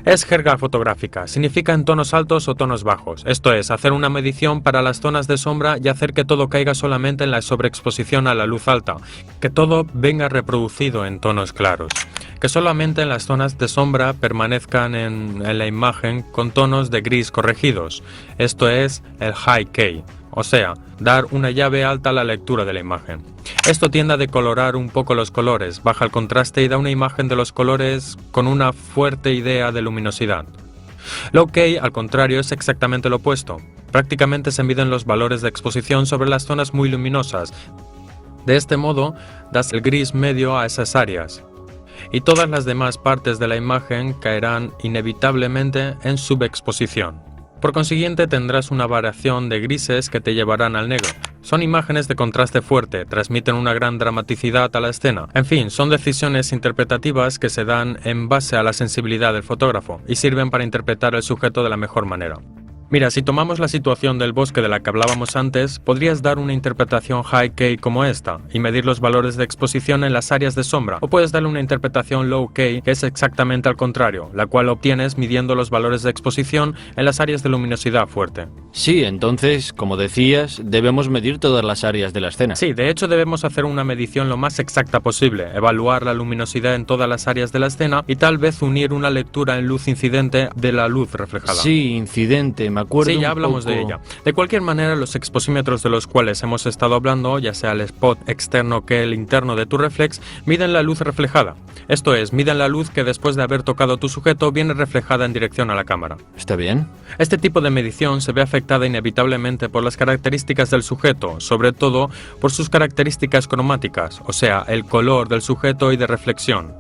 Es jerga fotográfica, significa en tonos altos o tonos bajos, esto es, hacer una medición para las zonas de sombra y hacer que todo caiga solamente en la sobreexposición a la luz alta, que todo venga reproducido en tonos claros, que solamente en las zonas de sombra permanezcan en la imagen con tonos de gris corregidos, esto es el high K, o sea, dar una llave alta a la lectura de la imagen. Esto tiende a decolorar un poco los colores, baja el contraste y da una imagen de los colores con una fuerte idea de luminosidad. Low K, al contrario, es exactamente lo opuesto. Prácticamente se miden los valores de exposición sobre las zonas muy luminosas. De este modo, das el gris medio a esas áreas. Y todas las demás partes de la imagen caerán inevitablemente en subexposición. Por consiguiente, tendrás una variación de grises que te llevarán al negro. Son imágenes de contraste fuerte, transmiten una gran dramaticidad a la escena. En fin, son decisiones interpretativas que se dan en base a la sensibilidad del fotógrafo y sirven para interpretar el sujeto de la mejor manera. Mira, si tomamos la situación del bosque de la que hablábamos antes, podrías dar una interpretación high K como esta y medir los valores de exposición en las áreas de sombra, o puedes darle una interpretación low K que es exactamente al contrario, la cual obtienes midiendo los valores de exposición en las áreas de luminosidad fuerte. Sí, entonces, como decías, debemos medir todas las áreas de la escena. Sí, de hecho debemos hacer una medición lo más exacta posible, evaluar la luminosidad en todas las áreas de la escena y tal vez unir una lectura en luz incidente de la luz reflejada. Sí, incidente, me acuerdo. Sí, ya un hablamos de poco. ella. De cualquier manera, los exposímetros de los cuales hemos estado hablando, ya sea el spot externo que el interno de tu reflex, miden la luz reflejada. Esto es, miden la luz que después de haber tocado tu sujeto viene reflejada en dirección a la cámara. ¿Está bien? Este tipo de medición se ve afectada inevitablemente por las características del sujeto, sobre todo por sus características cromáticas, o sea, el color del sujeto y de reflexión.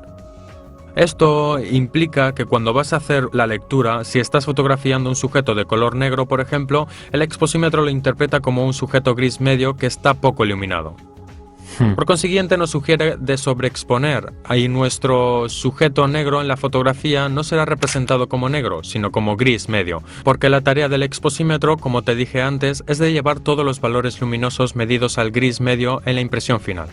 Esto implica que cuando vas a hacer la lectura, si estás fotografiando un sujeto de color negro, por ejemplo, el exposímetro lo interpreta como un sujeto gris medio que está poco iluminado. Por consiguiente, nos sugiere de sobreexponer. Ahí nuestro sujeto negro en la fotografía no será representado como negro, sino como gris medio, porque la tarea del exposímetro, como te dije antes, es de llevar todos los valores luminosos medidos al gris medio en la impresión final.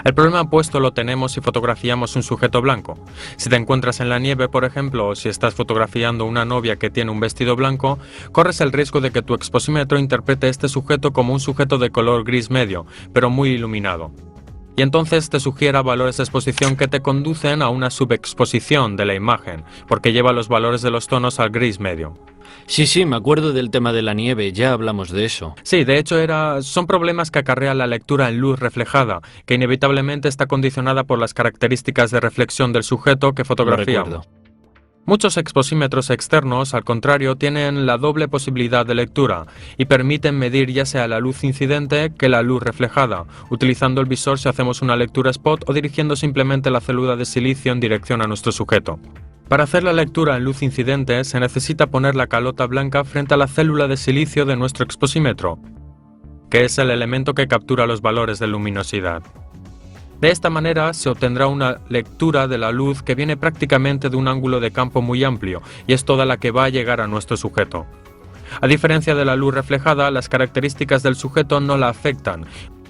El problema opuesto lo tenemos si fotografiamos un sujeto blanco. Si te encuentras en la nieve, por ejemplo, o si estás fotografiando una novia que tiene un vestido blanco, corres el riesgo de que tu exposímetro interprete este sujeto como un sujeto de color gris medio, pero muy iluminado. Y entonces te sugiera valores de exposición que te conducen a una subexposición de la imagen, porque lleva los valores de los tonos al gris medio. Sí, me acuerdo del tema de la nieve, ya hablamos de eso. Sí, de hecho son problemas que acarrea la lectura en luz reflejada, que inevitablemente está condicionada por las características de reflexión del sujeto que Lo fotografiamos. recuerdo. Muchos exposímetros externos, al contrario, tienen la doble posibilidad de lectura y permiten medir ya sea la luz incidente que la luz reflejada, utilizando el visor si hacemos una lectura spot o dirigiendo simplemente la célula de silicio en dirección a nuestro sujeto. Para hacer la lectura en luz incidente se necesita poner la calota blanca frente a la célula de silicio de nuestro exposímetro, que es el elemento que captura los valores de luminosidad. De esta manera se obtendrá una lectura de la luz que viene prácticamente de un ángulo de campo muy amplio y es toda la que va a llegar a nuestro sujeto. A diferencia de la luz reflejada, las características del sujeto no la afectan,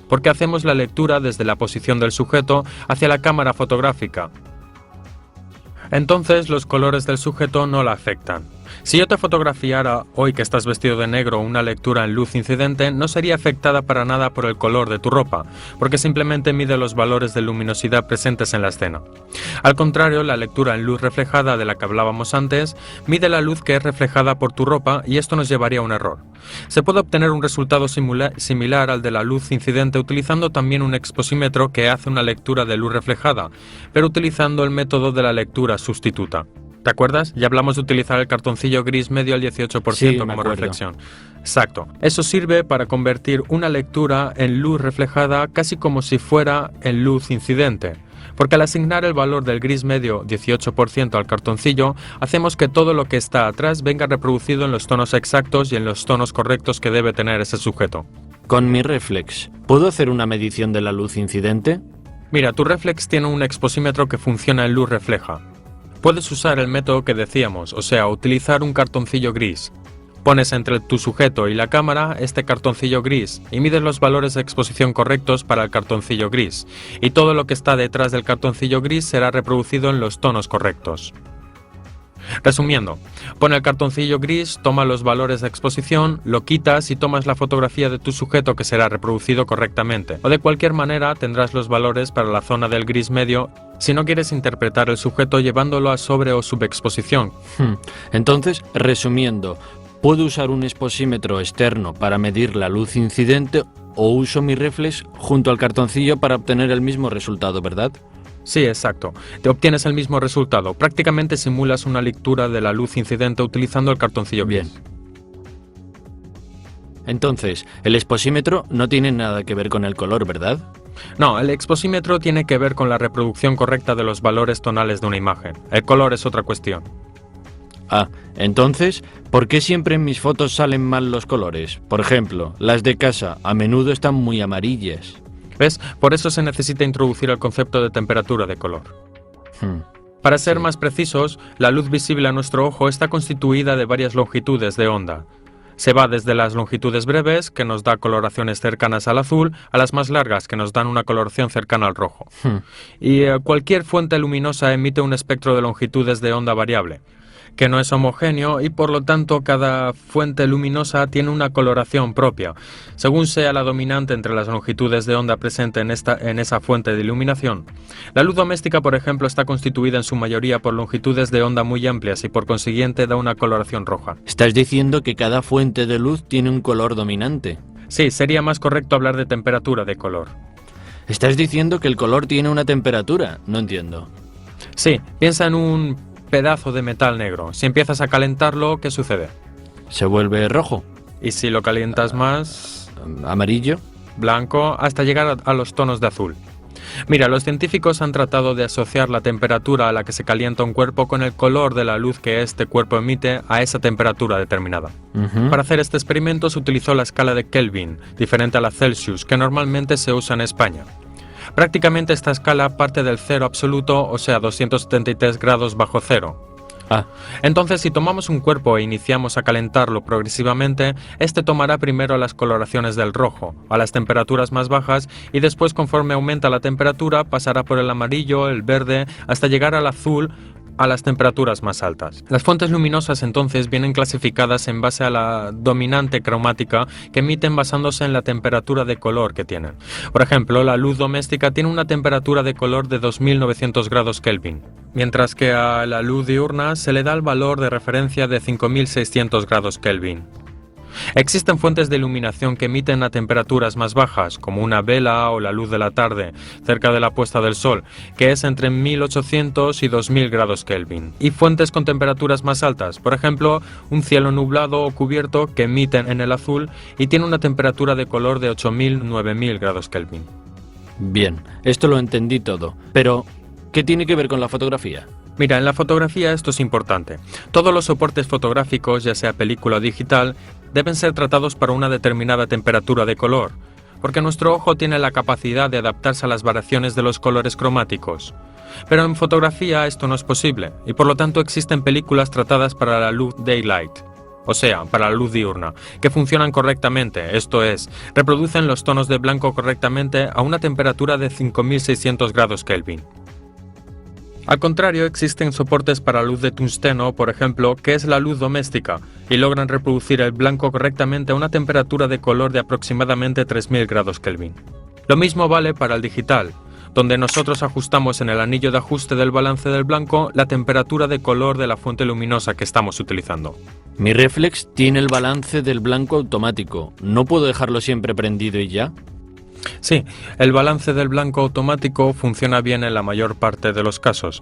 porque hacemos la lectura desde la posición del sujeto hacia la cámara fotográfica. Entonces los colores del sujeto no la afectan. Si yo te fotografiara hoy que estás vestido de negro una lectura en luz incidente, no sería afectada para nada por el color de tu ropa, porque simplemente mide los valores de luminosidad presentes en la escena. Al contrario, la lectura en luz reflejada de la que hablábamos antes, mide la luz que es reflejada por tu ropa y esto nos llevaría a un error. Se puede obtener un resultado similar al de la luz incidente utilizando también un exposímetro que hace una lectura de luz reflejada, pero utilizando el método de la lectura sustituta. ¿Te acuerdas? Ya hablamos de utilizar el cartoncillo gris medio al 18% Sí, me como acuerdo. reflexión. Exacto. Eso sirve para convertir una lectura en luz reflejada casi como si fuera en luz incidente. Porque al asignar el valor del gris medio 18% al cartoncillo, hacemos que todo lo que está atrás venga reproducido en los tonos exactos y en los tonos correctos que debe tener ese sujeto. Con mi reflex, ¿puedo hacer una medición de la luz incidente? Mira, tu reflex tiene un exposímetro que funciona en luz refleja. Puedes usar el método que decíamos, o sea, utilizar un cartoncillo gris. Pones entre tu sujeto y la cámara este cartoncillo gris y mides los valores de exposición correctos para el cartoncillo gris, y todo lo que está detrás del cartoncillo gris será reproducido en los tonos correctos. Resumiendo, pon el cartoncillo gris, toma los valores de exposición, lo quitas y tomas la fotografía de tu sujeto que será reproducido correctamente, o de cualquier manera tendrás los valores para la zona del gris medio si no quieres interpretar el sujeto llevándolo a sobre o subexposición. Entonces, resumiendo, ¿puedo usar un exposímetro externo para medir la luz incidente o uso mi reflex junto al cartoncillo para obtener el mismo resultado, verdad? Sí, exacto. Te obtienes el mismo resultado. Prácticamente simulas una lectura de la luz incidente utilizando el cartoncillo gris. Bien. Entonces, el exposímetro no tiene nada que ver con el color, ¿verdad? No, el exposímetro tiene que ver con la reproducción correcta de los valores tonales de una imagen. El color es otra cuestión. Ah, entonces, ¿por qué siempre en mis fotos salen mal los colores? Por ejemplo, las de casa a menudo están muy amarillas. ¿Ves? Por eso se necesita introducir el concepto de temperatura de color. Para ser más precisos, la luz visible a nuestro ojo está constituida de varias longitudes de onda. Se va desde las longitudes breves, que nos da coloraciones cercanas al azul, a las más largas, que nos dan una coloración cercana al rojo. Y cualquier fuente luminosa emite un espectro de longitudes de onda variable, que no es homogéneo y por lo tanto cada fuente luminosa tiene una coloración propia, según sea la dominante entre las longitudes de onda presente en esa fuente de iluminación. La luz doméstica, por ejemplo, está constituida en su mayoría por longitudes de onda muy amplias y por consiguiente da una coloración roja. ¿Estás diciendo que cada fuente de luz tiene un color dominante? Sí, sería más correcto hablar de temperatura de color. ¿Estás diciendo que el color tiene una temperatura? No entiendo. Sí, piensa en un pedazo de metal negro. Si empiezas a calentarlo, ¿qué sucede? ¿Se vuelve rojo? Y si lo calientas más... ¿Amarillo? Blanco, hasta llegar a los tonos de azul. Mira, los científicos han tratado de asociar la temperatura a la que se calienta un cuerpo con el color de la luz que este cuerpo emite a esa temperatura determinada. Para hacer este experimento se utilizó la escala de Kelvin, diferente a la Celsius, que normalmente se usa en España. Prácticamente esta escala parte del cero absoluto, o sea, 273 grados bajo cero. Entonces, si tomamos un cuerpo e iniciamos a calentarlo progresivamente, este tomará primero las coloraciones del rojo, a las temperaturas más bajas, y después, conforme aumenta la temperatura, pasará por el amarillo, el verde, hasta llegar al azul, a las temperaturas más altas. Las fuentes luminosas entonces vienen clasificadas en base a la dominante cromática que emiten basándose en la temperatura de color que tienen. Por ejemplo, la luz doméstica tiene una temperatura de color de 2900 grados Kelvin, mientras que a la luz diurna se le da el valor de referencia de 5600 grados Kelvin. Existen fuentes de iluminación que emiten a temperaturas más bajas, como una vela o la luz de la tarde, cerca de la puesta del sol, que es entre 1800 y 2000 grados Kelvin. Y fuentes con temperaturas más altas, por ejemplo, un cielo nublado o cubierto que emiten en el azul y tiene una temperatura de color de 8000-9000 grados Kelvin. Bien, esto lo entendí todo, pero ¿qué tiene que ver con la fotografía? Mira, en la fotografía esto es importante. Todos los soportes fotográficos, ya sea película o digital, deben ser tratados para una determinada temperatura de color, porque nuestro ojo tiene la capacidad de adaptarse a las variaciones de los colores cromáticos. Pero en fotografía esto no es posible, y por lo tanto existen películas tratadas para la luz daylight, o sea, para la luz diurna, que funcionan correctamente, esto es, reproducen los tonos de blanco correctamente a una temperatura de 5600 grados Kelvin. Al contrario, existen soportes para luz de tungsteno, por ejemplo, que es la luz doméstica, y logran reproducir el blanco correctamente a una temperatura de color de aproximadamente 3000 grados Kelvin. Lo mismo vale para el digital, donde nosotros ajustamos en el anillo de ajuste del balance del blanco la temperatura de color de la fuente luminosa que estamos utilizando. Mi reflex tiene el balance del blanco automático. ¿No puedo dejarlo siempre prendido y ya? Sí, el balance del blanco automático funciona bien en la mayor parte de los casos,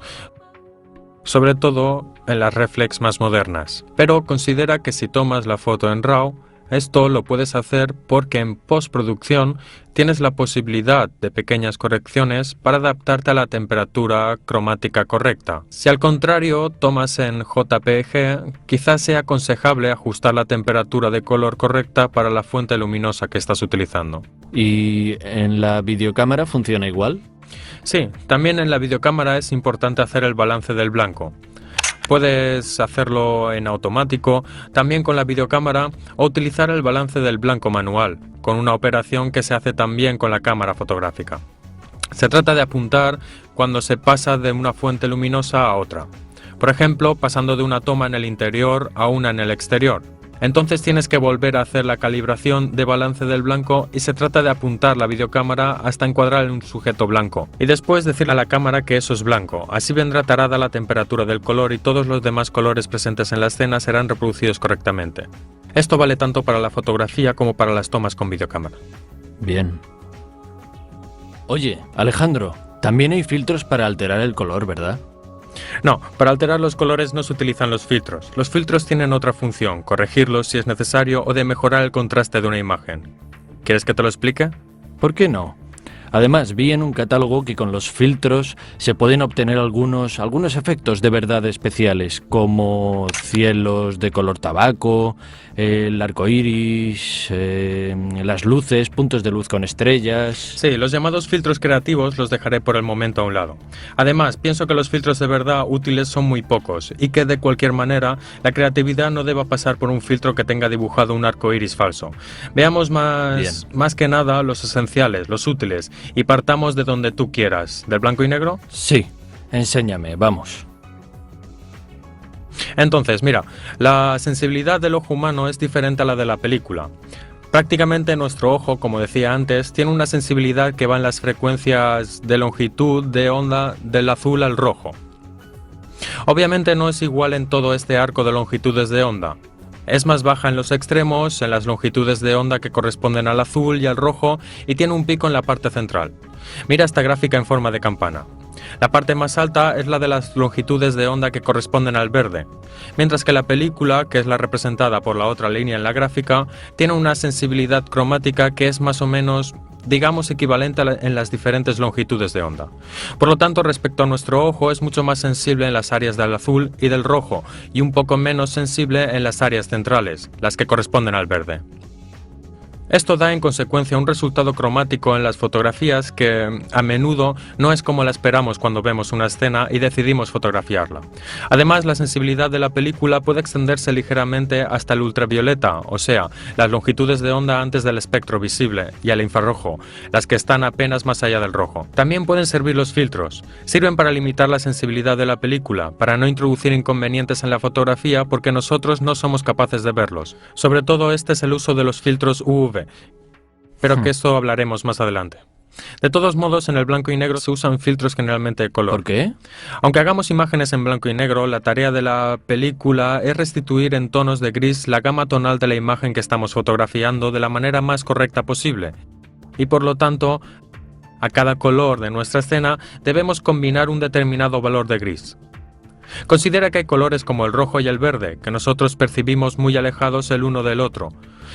sobre todo en las reflex más modernas. Pero considera que si tomas la foto en RAW, esto lo puedes hacer porque en postproducción tienes la posibilidad de pequeñas correcciones para adaptarte a la temperatura cromática correcta. Si al contrario tomas en JPG, quizás sea aconsejable ajustar la temperatura de color correcta para la fuente luminosa que estás utilizando. ¿Y en la videocámara funciona igual? Sí, también en la videocámara es importante hacer el balance del blanco. Puedes hacerlo en automático, también con la videocámara, o utilizar el balance del blanco manual, con una operación que se hace también con la cámara fotográfica. Se trata de apuntar cuando se pasa de una fuente luminosa a otra. Por ejemplo, pasando de una toma en el interior a una en el exterior. Entonces tienes que volver a hacer la calibración de balance del blanco y se trata de apuntar la videocámara hasta encuadrar un sujeto blanco y después decirle a la cámara que eso es blanco. Así vendrá tarada la temperatura del color y todos los demás colores presentes en la escena serán reproducidos correctamente. Esto vale tanto para la fotografía como para las tomas con videocámara. Bien. Oye, Alejandro, también hay filtros para alterar el color, ¿verdad? No, para alterar los colores no se utilizan los filtros. Los filtros tienen otra función, corregirlos si es necesario o de mejorar el contraste de una imagen. ¿Quieres que te lo explique? ¿Por qué no? Además, vi en un catálogo que con los filtros se pueden obtener algunos efectos de verdad especiales, como cielos de color tabaco, el arco iris, las luces, puntos de luz con estrellas... Sí, los llamados filtros creativos los dejaré por el momento a un lado. Además, pienso que los filtros de verdad útiles son muy pocos y que de cualquier manera la creatividad no deba pasar por un filtro que tenga dibujado un arco iris falso. Veamos más que nada los esenciales, los útiles, y partamos de donde tú quieras. ¿Del blanco y negro? Sí, enséñame, vamos. Entonces, mira, la sensibilidad del ojo humano es diferente a la de la película. Prácticamente nuestro ojo, como decía antes, tiene una sensibilidad que va en las frecuencias de longitud de onda del azul al rojo. Obviamente no es igual en todo este arco de longitudes de onda. Es más baja en los extremos, en las longitudes de onda que corresponden al azul y al rojo, y tiene un pico en la parte central. Mira esta gráfica en forma de campana. La parte más alta es la de las longitudes de onda que corresponden al verde, mientras que la película, que es la representada por la otra línea en la gráfica, tiene una sensibilidad cromática que es más o menos, digamos, equivalente en las diferentes longitudes de onda. Por lo tanto, respecto a nuestro ojo, es mucho más sensible en las áreas del azul y del rojo, y un poco menos sensible en las áreas centrales, las que corresponden al verde. Esto da en consecuencia un resultado cromático en las fotografías que, a menudo, no es como la esperamos cuando vemos una escena y decidimos fotografiarla. Además, la sensibilidad de la película puede extenderse ligeramente hasta el ultravioleta, o sea, las longitudes de onda antes del espectro visible, y al infrarrojo, las que están apenas más allá del rojo. También pueden servir los filtros. Sirven para limitar la sensibilidad de la película, para no introducir inconvenientes en la fotografía porque nosotros no somos capaces de verlos. Sobre todo este es el uso de los filtros UV, pero que esto hablaremos más adelante. De todos modos, en el blanco y negro se usan filtros generalmente de color. ¿Por qué? Aunque hagamos imágenes en blanco y negro, la tarea de la película es restituir en tonos de gris la gama tonal de la imagen que estamos fotografiando de la manera más correcta posible. Y por lo tanto, a cada color de nuestra escena debemos combinar un determinado valor de gris. Considera que hay colores como el rojo y el verde, que nosotros percibimos muy alejados el uno del otro.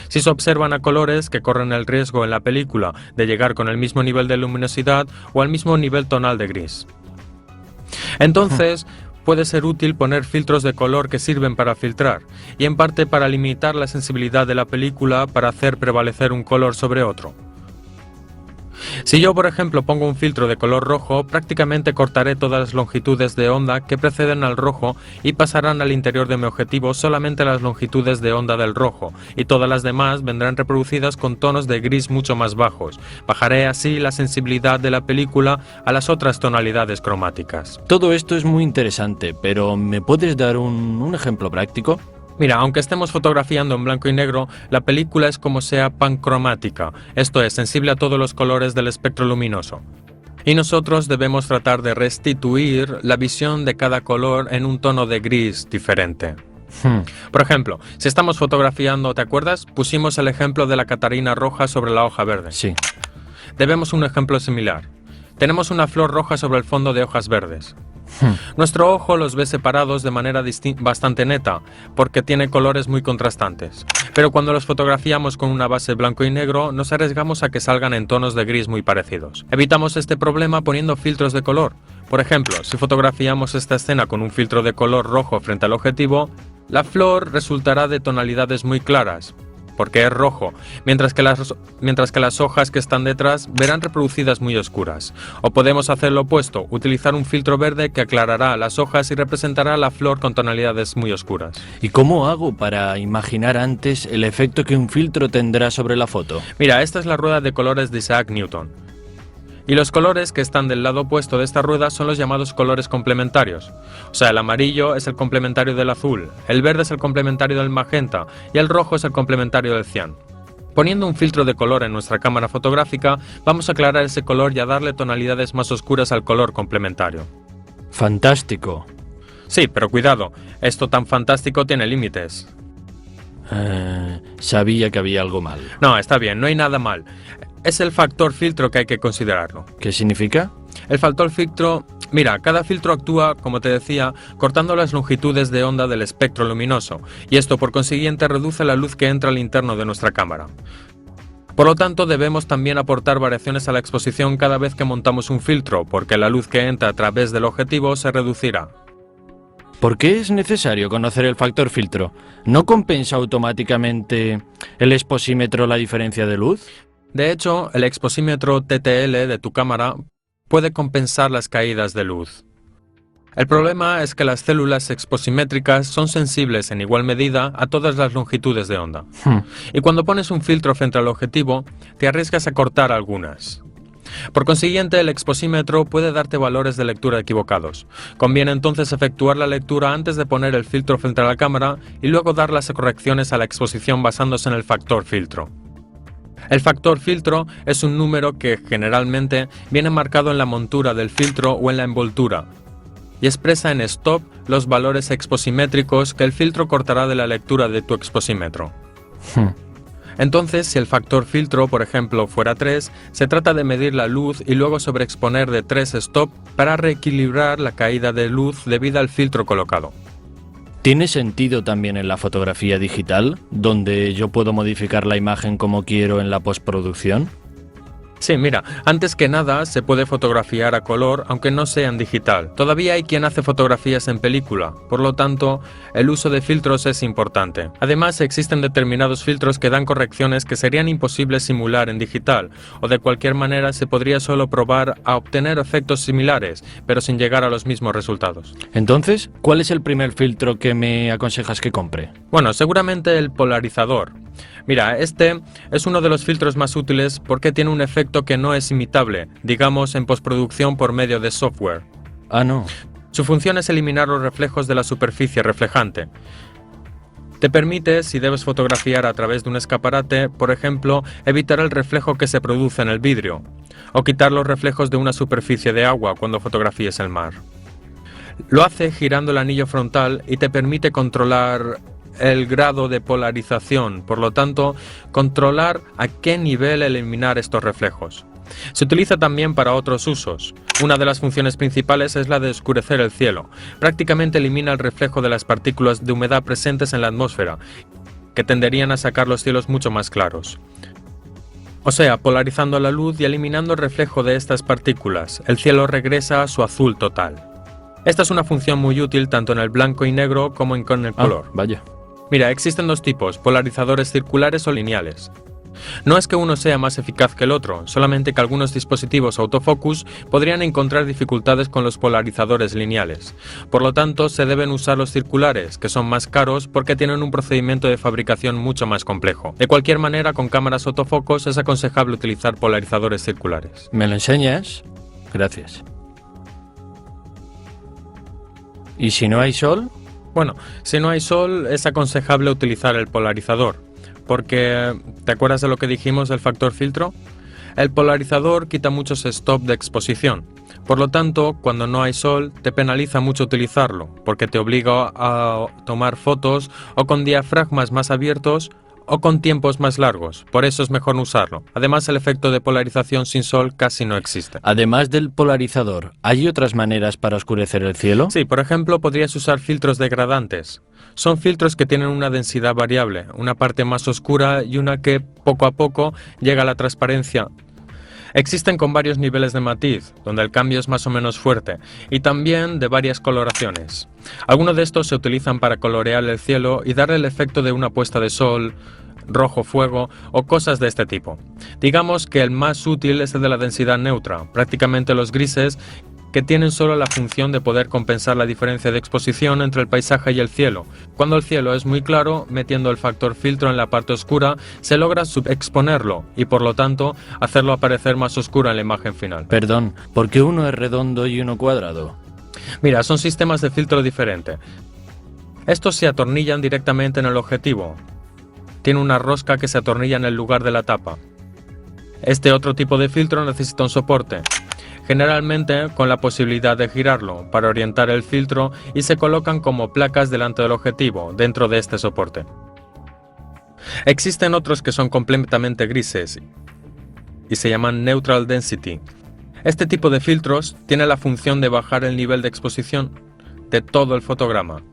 Si se observan a colores que corren el riesgo en la película de llegar con el mismo nivel de luminosidad o al mismo nivel tonal de gris. Entonces, puede ser útil poner filtros de color que sirven para filtrar, y en parte para limitar la sensibilidad de la película para hacer prevalecer un color sobre otro. Si yo, por ejemplo, pongo un filtro de color rojo, prácticamente cortaré todas las longitudes de onda que preceden al rojo y pasarán al interior de mi objetivo solamente las longitudes de onda del rojo, y todas las demás vendrán reproducidas con tonos de gris mucho más bajos. Bajaré así la sensibilidad de la película a las otras tonalidades cromáticas. Todo esto es muy interesante, pero ¿me puedes dar un ejemplo práctico? Mira, aunque estemos fotografiando en blanco y negro, la película es como sea pancromática, esto es, sensible a todos los colores del espectro luminoso. Y nosotros debemos tratar de restituir la visión de cada color en un tono de gris diferente. Por ejemplo, si estamos fotografiando, ¿te acuerdas? Pusimos el ejemplo de la Catarina roja sobre la hoja verde. Sí. Debemos un ejemplo similar. Tenemos una flor roja sobre el fondo de hojas verdes. Nuestro ojo los ve separados de manera bastante neta, porque tiene colores muy contrastantes. Pero cuando los fotografiamos con una base blanco y negro, nos arriesgamos a que salgan en tonos de gris muy parecidos. Evitamos este problema poniendo filtros de color. Por ejemplo, si fotografiamos esta escena con un filtro de color rojo frente al objetivo, la flor resultará de tonalidades muy claras, porque es rojo, mientras que las hojas que están detrás verán reproducidas muy oscuras. O podemos hacer lo opuesto, utilizar un filtro verde que aclarará las hojas y representará la flor con tonalidades muy oscuras. ¿Y cómo hago para imaginar antes el efecto que un filtro tendrá sobre la foto? Mira, esta es la rueda de colores de Isaac Newton. Y los colores que están del lado opuesto de esta rueda son los llamados colores complementarios. O sea, el amarillo es el complementario del azul, el verde es el complementario del magenta y el rojo es el complementario del cian. Poniendo un filtro de color en nuestra cámara fotográfica, vamos a aclarar ese color y a darle tonalidades más oscuras al color complementario. Fantástico. Sí, pero cuidado, esto tan fantástico tiene límites. Sabía que había algo mal. No, está bien, no hay nada mal. Es el factor filtro que hay que considerarlo. ¿Qué significa? El factor filtro... Mira, cada filtro actúa, como te decía, cortando las longitudes de onda del espectro luminoso, y esto por consiguiente reduce la luz que entra al interno de nuestra cámara. Por lo tanto, debemos también aportar variaciones a la exposición cada vez que montamos un filtro, porque la luz que entra a través del objetivo se reducirá. ¿Por qué es necesario conocer el factor filtro? ¿No compensa automáticamente el exposímetro la diferencia de luz? De hecho, el exposímetro TTL de tu cámara puede compensar las caídas de luz. El problema es que las células exposimétricas son sensibles en igual medida a todas las longitudes de onda. Y cuando pones un filtro frente al objetivo, te arriesgas a cortar algunas. Por consiguiente, el exposímetro puede darte valores de lectura equivocados. Conviene entonces efectuar la lectura antes de poner el filtro frente a la cámara y luego dar las correcciones a la exposición basándose en el factor filtro. El factor filtro es un número que generalmente viene marcado en la montura del filtro o en la envoltura y expresa en stop los valores exposimétricos que el filtro cortará de la lectura de tu exposímetro. Entonces, si el factor filtro, por ejemplo, fuera 3, se trata de medir la luz y luego sobreexponer de 3 stop para reequilibrar la caída de luz debida al filtro colocado. ¿Tiene sentido también en la fotografía digital, donde yo puedo modificar la imagen como quiero en la postproducción? Sí, mira, antes que nada se puede fotografiar a color aunque no sea en digital. Todavía hay quien hace fotografías en película, por lo tanto, el uso de filtros es importante. Además, existen determinados filtros que dan correcciones que serían imposibles simular en digital, o de cualquier manera se podría solo probar a obtener efectos similares, pero sin llegar a los mismos resultados. Entonces, ¿cuál es el primer filtro que me aconsejas que compre? Bueno, seguramente el polarizador. Mira, este es uno de los filtros más útiles porque tiene un efecto que no es imitable, digamos en postproducción por medio de software. Ah, no. Su función es eliminar los reflejos de la superficie reflejante. Te permite, si debes fotografiar a través de un escaparate, por ejemplo, evitar el reflejo que se produce en el vidrio, o quitar los reflejos de una superficie de agua cuando fotografíes el mar. Lo hace girando el anillo frontal y te permite controlar el grado de polarización, por lo tanto, controlar a qué nivel eliminar estos reflejos. Se utiliza también para otros usos. Una de las funciones principales es la de oscurecer el cielo. Prácticamente elimina el reflejo de las partículas de humedad presentes en la atmósfera, que tenderían a sacar los cielos mucho más claros. O sea, polarizando la luz y eliminando el reflejo de estas partículas, el cielo regresa a su azul total. Esta es una función muy útil tanto en el blanco y negro como en el color. Vaya. Mira, existen dos tipos, polarizadores circulares o lineales. No es que uno sea más eficaz que el otro, solamente que algunos dispositivos autofocus podrían encontrar dificultades con los polarizadores lineales. Por lo tanto, se deben usar los circulares, que son más caros porque tienen un procedimiento de fabricación mucho más complejo. De cualquier manera, con cámaras autofocus es aconsejable utilizar polarizadores circulares. ¿Me lo enseñas? Gracias. ¿Y si no hay sol? Bueno, si no hay sol es aconsejable utilizar el polarizador, porque ¿te acuerdas de lo que dijimos del factor filtro? El polarizador quita muchos stop de exposición, por lo tanto, cuando no hay sol te penaliza mucho utilizarlo, porque te obliga a tomar fotos o con diafragmas más abiertos o con tiempos más largos, por eso es mejor no usarlo. Además, el efecto de polarización sin sol casi no existe. Además del polarizador, ¿hay otras maneras para oscurecer el cielo? Sí, por ejemplo, podrías usar filtros degradantes. Son filtros que tienen una densidad variable, una parte más oscura y una que poco a poco llega a la transparencia. Existen con varios niveles de matiz, donde el cambio es más o menos fuerte, y también de varias coloraciones. Algunos de estos se utilizan para colorear el cielo y darle el efecto de una puesta de sol, rojo fuego o cosas de este tipo. Digamos que el más útil es el de la densidad neutra, prácticamente los grises, que tienen solo la función de poder compensar la diferencia de exposición entre el paisaje y el cielo. Cuando el cielo es muy claro, metiendo el factor filtro en la parte oscura, se logra subexponerlo y por lo tanto hacerlo aparecer más oscuro en la imagen final. Perdón, ¿por qué uno es redondo y uno cuadrado? Mira, son sistemas de filtro diferentes. Estos se atornillan directamente en el objetivo. Tiene una rosca que se atornilla en el lugar de la tapa. Este otro tipo de filtro necesita un soporte, generalmente con la posibilidad de girarlo para orientar el filtro y se colocan como placas delante del objetivo, dentro de este soporte. Existen otros que son completamente grises y se llaman Neutral Density. Este tipo de filtros tiene la función de bajar el nivel de exposición de todo el fotograma.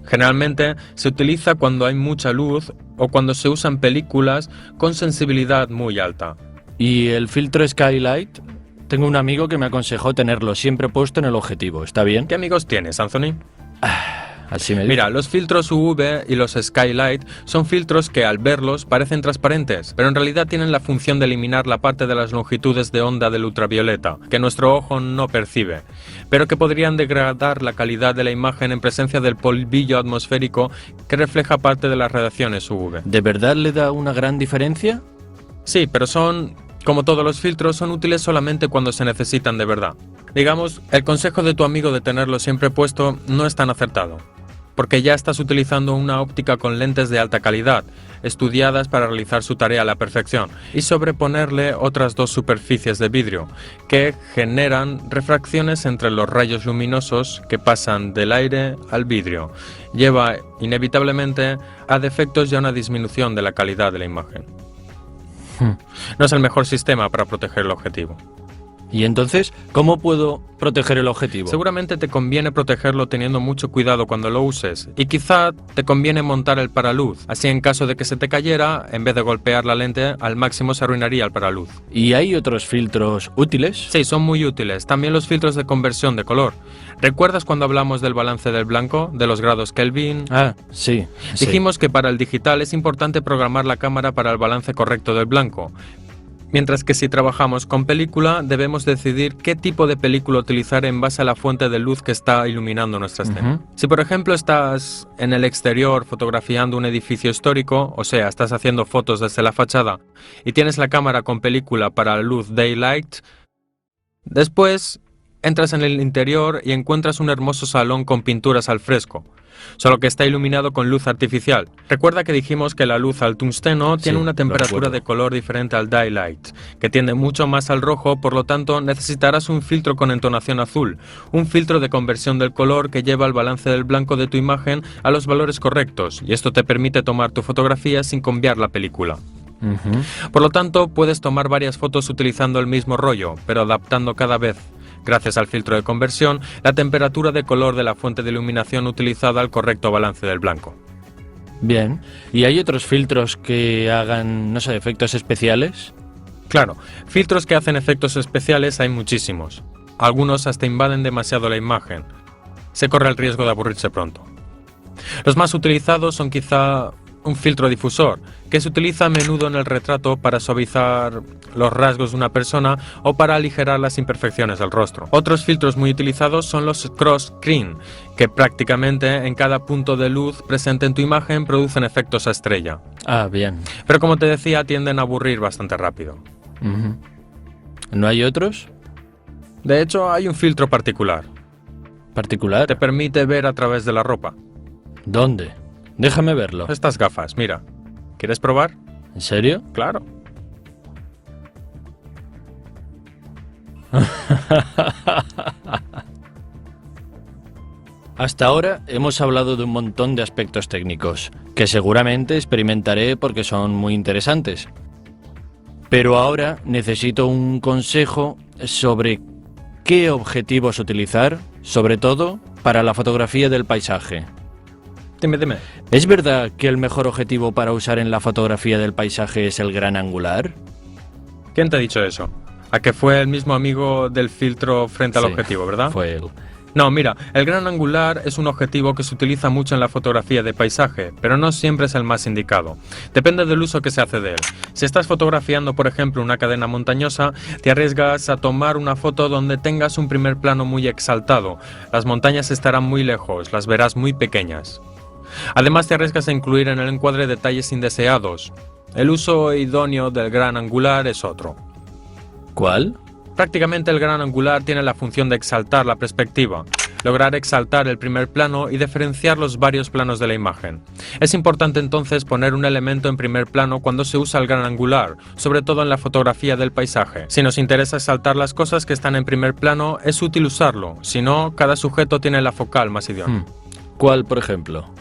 Generalmente se utiliza cuando hay mucha luz o cuando se usan películas con sensibilidad muy alta. ¿Y el filtro Skylight? Tengo un amigo que me aconsejó tenerlo siempre puesto en el objetivo, ¿está bien? ¿Qué amigos tienes, Anthony? Así me dice. Mira, los filtros UV y los Skylight son filtros que al verlos parecen transparentes, pero en realidad tienen la función de eliminar la parte de las longitudes de onda del ultravioleta, que nuestro ojo no percibe, pero que podrían degradar la calidad de la imagen en presencia del polvillo atmosférico que refleja parte de las radiaciones UV. ¿De verdad le da una gran diferencia? Sí, pero son Como todos los filtros, son útiles solamente cuando se necesitan de verdad. Digamos, el consejo de tu amigo de tenerlo siempre puesto no es tan acertado, porque ya estás utilizando una óptica con lentes de alta calidad, estudiadas para realizar su tarea a la perfección, y sobreponerle otras dos superficies de vidrio, que generan refracciones entre los rayos luminosos que pasan del aire al vidrio. Lleva inevitablemente a defectos y a una disminución de la calidad de la imagen. No es el mejor sistema para proteger el objetivo. ¿Y entonces cómo puedo proteger el objetivo? Seguramente te conviene protegerlo teniendo mucho cuidado cuando lo uses, y quizá te conviene montar el paraluz, así en caso de que se te cayera, en vez de golpear la lente, al máximo se arruinaría el paraluz. ¿Y hay otros filtros útiles? Sí, son muy útiles, también los filtros de conversión de color. ¿Recuerdas cuando hablamos del balance del blanco, de los grados Kelvin? Ah, sí. Dijimos que para el digital es importante programar la cámara para el balance correcto del blanco. Mientras que si trabajamos con película, debemos decidir qué tipo de película utilizar en base a la fuente de luz que está iluminando nuestra escena. Si por ejemplo estás en el exterior fotografiando un edificio histórico, o sea, estás haciendo fotos desde la fachada y tienes la cámara con película para la luz daylight, después entras en el interior y encuentras un hermoso salón con pinturas al fresco, solo que está iluminado con luz artificial. Recuerda que dijimos que la luz al tungsteno tiene una temperatura de color diferente al daylight, que tiende mucho más al rojo, por lo tanto necesitarás un filtro con entonación azul, un filtro de conversión del color que lleva el balance del blanco de tu imagen a los valores correctos, y esto te permite tomar tu fotografía sin cambiar la película. Por lo tanto, puedes tomar varias fotos utilizando el mismo rollo, pero adaptando cada vez, gracias al filtro de conversión, la temperatura de color de la fuente de iluminación utilizada al correcto balance del blanco. Bien. ¿Y hay otros filtros que hagan, no sé, efectos especiales? Claro, filtros que hacen efectos especiales hay muchísimos. Algunos hasta invaden demasiado la imagen. Se corre el riesgo de aburrirse pronto. Los más utilizados son quizá un filtro difusor, que se utiliza a menudo en el retrato para suavizar los rasgos de una persona o para aligerar las imperfecciones del rostro. Otros filtros muy utilizados son los cross-screen, que prácticamente en cada punto de luz presente en tu imagen producen efectos a estrella. Ah, bien. Pero como te decía, tienden a aburrir bastante rápido. ¿No hay otros? De hecho, hay un filtro particular. ¿Particular? Te permite ver a través de la ropa. ¿Dónde? Déjame verlo. Estas gafas, mira. ¿Quieres probar? ¿En serio? Claro. Hasta ahora hemos hablado de un montón de aspectos técnicos, que seguramente experimentaré porque son muy interesantes. Pero ahora necesito un consejo sobre qué objetivos utilizar, sobre todo para la fotografía del paisaje. Dime. ¿Es verdad que el mejor objetivo para usar en la fotografía del paisaje es el gran angular? ¿Quién te ha dicho eso? ¿A que fue el mismo amigo del filtro frente al objetivo, verdad? Fue él. No, mira, el gran angular es un objetivo que se utiliza mucho en la fotografía de paisaje, pero no siempre es el más indicado. Depende del uso que se hace de él. Si estás fotografiando, por ejemplo, una cadena montañosa, te arriesgas a tomar una foto donde tengas un primer plano muy exaltado. Las montañas estarán muy lejos, las verás muy pequeñas. Además, te arriesgas a incluir en el encuadre detalles indeseados. El uso idóneo del gran angular es otro. ¿Cuál? Prácticamente el gran angular tiene la función de exaltar la perspectiva, lograr exaltar el primer plano y diferenciar los varios planos de la imagen. Es importante entonces poner un elemento en primer plano cuando se usa el gran angular, sobre todo en la fotografía del paisaje. Si nos interesa exaltar las cosas que están en primer plano, es útil usarlo, si no, cada sujeto tiene la focal más idónea. ¿Cuál, por ejemplo?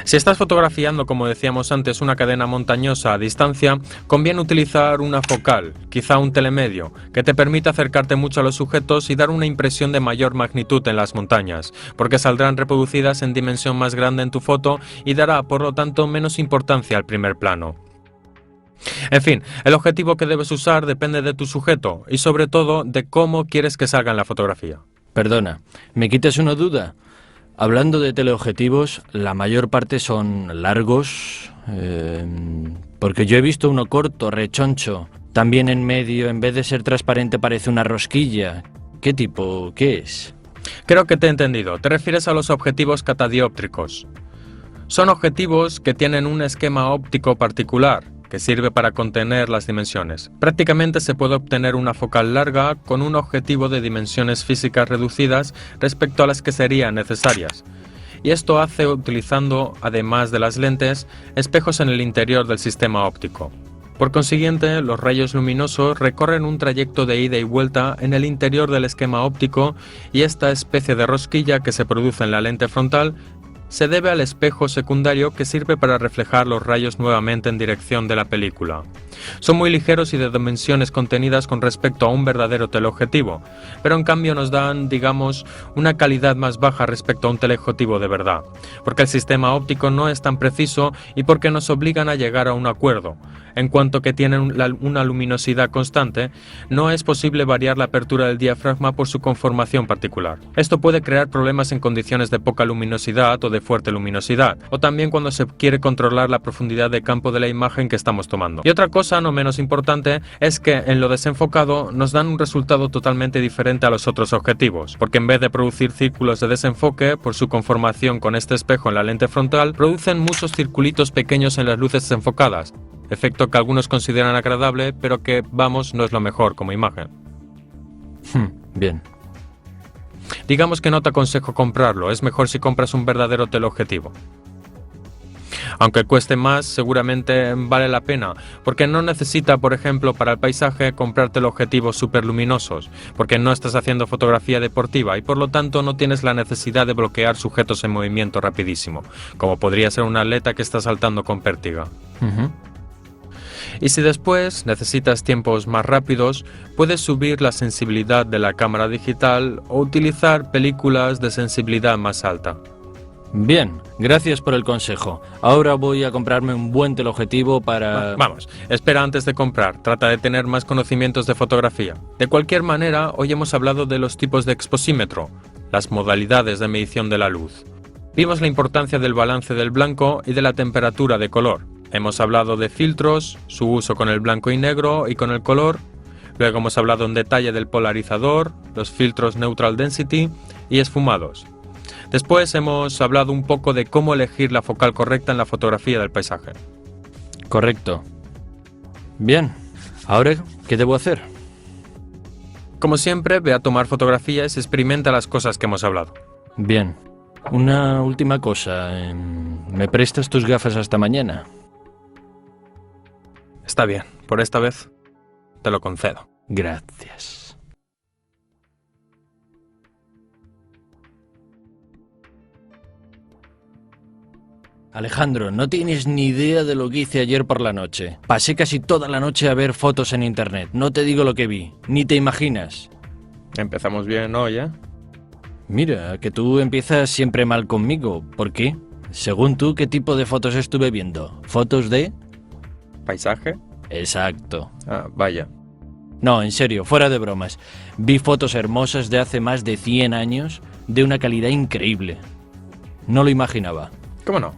Si estás fotografiando, como decíamos antes, una cadena montañosa a distancia, conviene utilizar una focal, quizá un telemedio, que te permita acercarte mucho a los sujetos y dar una impresión de mayor magnitud en las montañas, porque saldrán reproducidas en dimensión más grande en tu foto y dará, por lo tanto, menos importancia al primer plano. En fin, el objetivo que debes usar depende de tu sujeto y sobre todo de cómo quieres que salga en la fotografía. Perdona, ¿me quitas una duda? Hablando de teleobjetivos, la mayor parte son largos, porque yo he visto uno corto, rechoncho. También en medio, en vez de ser transparente, parece una rosquilla. ¿Qué tipo? ¿Qué es? Creo que te he entendido. Te refieres a los objetivos catadióptricos. Son objetivos que tienen un esquema óptico particular, que sirve para contener las dimensiones. Prácticamente se puede obtener una focal larga con un objetivo de dimensiones físicas reducidas respecto a las que serían necesarias. Y esto hace utilizando, además de las lentes, espejos en el interior del sistema óptico. Por consiguiente, los rayos luminosos recorren un trayecto de ida y vuelta en el interior del esquema óptico y esta especie de rosquilla que se produce en la lente frontal se debe al espejo secundario que sirve para reflejar los rayos nuevamente en dirección de la película. Son muy ligeros y de dimensiones contenidas con respecto a un verdadero teleobjetivo, pero en cambio nos dan, digamos, una calidad más baja respecto a un teleobjetivo de verdad, porque el sistema óptico no es tan preciso y porque nos obligan a llegar a un acuerdo. En cuanto que tienen una luminosidad constante, no es posible variar la apertura del diafragma por su conformación particular. Esto puede crear problemas en condiciones de poca luminosidad o de fuerte luminosidad, o también cuando se quiere controlar la profundidad de campo de la imagen que estamos tomando. Y otra cosa no menos importante es que en lo desenfocado nos dan un resultado totalmente diferente a los otros objetivos, porque en vez de producir círculos de desenfoque por su conformación con este espejo en la lente frontal, producen muchos circulitos pequeños en las luces desenfocadas, efecto que algunos consideran agradable, pero que, vamos, no es lo mejor como imagen. Bien. Digamos que no te aconsejo comprarlo, es mejor si compras un verdadero teleobjetivo. Aunque cueste más, seguramente vale la pena, porque no necesita, por ejemplo, para el paisaje, comprar teleobjetivos superluminosos, porque no estás haciendo fotografía deportiva y por lo tanto no tienes la necesidad de bloquear sujetos en movimiento rapidísimo, como podría ser un atleta que está saltando con pértiga. Y si después necesitas tiempos más rápidos, puedes subir la sensibilidad de la cámara digital o utilizar películas de sensibilidad más alta. Bien, gracias por el consejo. Ahora voy a comprarme un buen teleobjetivo para... Vamos, espera antes de comprar, trata de tener más conocimientos de fotografía. De cualquier manera, hoy hemos hablado de los tipos de exposímetro, las modalidades de medición de la luz. Vimos la importancia del balance del blanco y de la temperatura de color. Hemos hablado de filtros, su uso con el blanco y negro y con el color. Luego hemos hablado en detalle del polarizador, los filtros Neutral Density y esfumados. Después hemos hablado un poco de cómo elegir la focal correcta en la fotografía del paisaje. Correcto. Bien, ¿ahora qué debo hacer? Como siempre, ve a tomar fotografías y experimenta las cosas que hemos hablado. Bien. Una última cosa. ¿Me prestas tus gafas hasta mañana? Está bien, por esta vez te lo concedo. Gracias. Alejandro, no tienes ni idea de lo que hice ayer por la noche. Pasé casi toda la noche a ver fotos en internet. No te digo lo que vi, ni te imaginas. Empezamos bien hoy, ¿eh? Mira, que tú empiezas siempre mal conmigo. ¿Por qué? Según tú, ¿qué tipo de fotos estuve viendo? ¿Fotos de...? ¿Paisaje? Exacto. Ah, vaya. No, en serio, fuera de bromas. Vi fotos hermosas de hace más de 100 años, de una calidad increíble. No lo imaginaba. ¿Cómo no?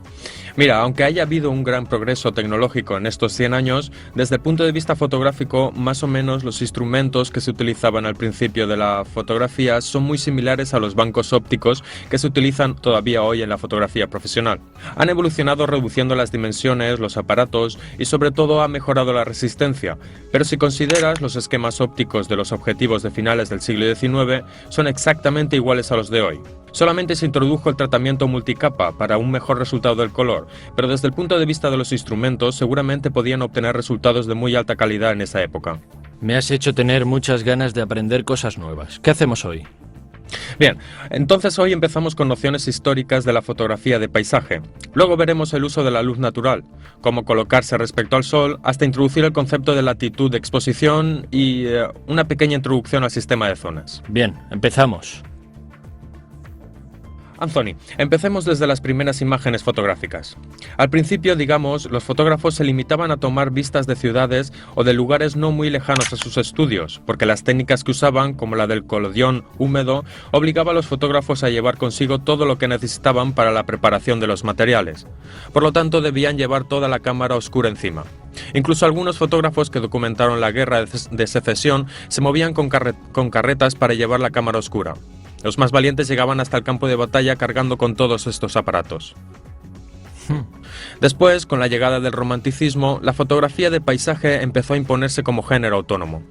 Mira, aunque haya habido un gran progreso tecnológico en estos 100 años, desde el punto de vista fotográfico, más o menos los instrumentos que se utilizaban al principio de la fotografía son muy similares a los bancos ópticos que se utilizan todavía hoy en la fotografía profesional. Han evolucionado reduciendo las dimensiones, los aparatos y sobre todo ha mejorado la resistencia, pero si consideras los esquemas ópticos de los objetivos de finales del siglo XIX, son exactamente iguales a los de hoy. Solamente se introdujo el tratamiento multicapa para un mejor resultado del color, pero desde el punto de vista de los instrumentos seguramente podían obtener resultados de muy alta calidad en esa época. Me has hecho tener muchas ganas de aprender cosas nuevas. ¿Qué hacemos hoy? Bien, entonces hoy empezamos con nociones históricas de la fotografía de paisaje. Luego veremos el uso de la luz natural, cómo colocarse respecto al sol, hasta introducir el concepto de latitud de exposición y una pequeña introducción al sistema de zonas. Bien, empezamos. Anthony, empecemos desde las primeras imágenes fotográficas. Al principio, digamos, los fotógrafos se limitaban a tomar vistas de ciudades o de lugares no muy lejanos a sus estudios, porque las técnicas que usaban, como la del collodion húmedo, obligaba a los fotógrafos a llevar consigo todo lo que necesitaban para la preparación de los materiales. Por lo tanto, debían llevar toda la cámara oscura encima. Incluso algunos fotógrafos que documentaron la guerra de secesión se movían con carretas para llevar la cámara oscura. Los más valientes llegaban hasta el campo de batalla cargando con todos estos aparatos. Después, con la llegada del romanticismo, la fotografía de paisaje empezó a imponerse como género autónomo.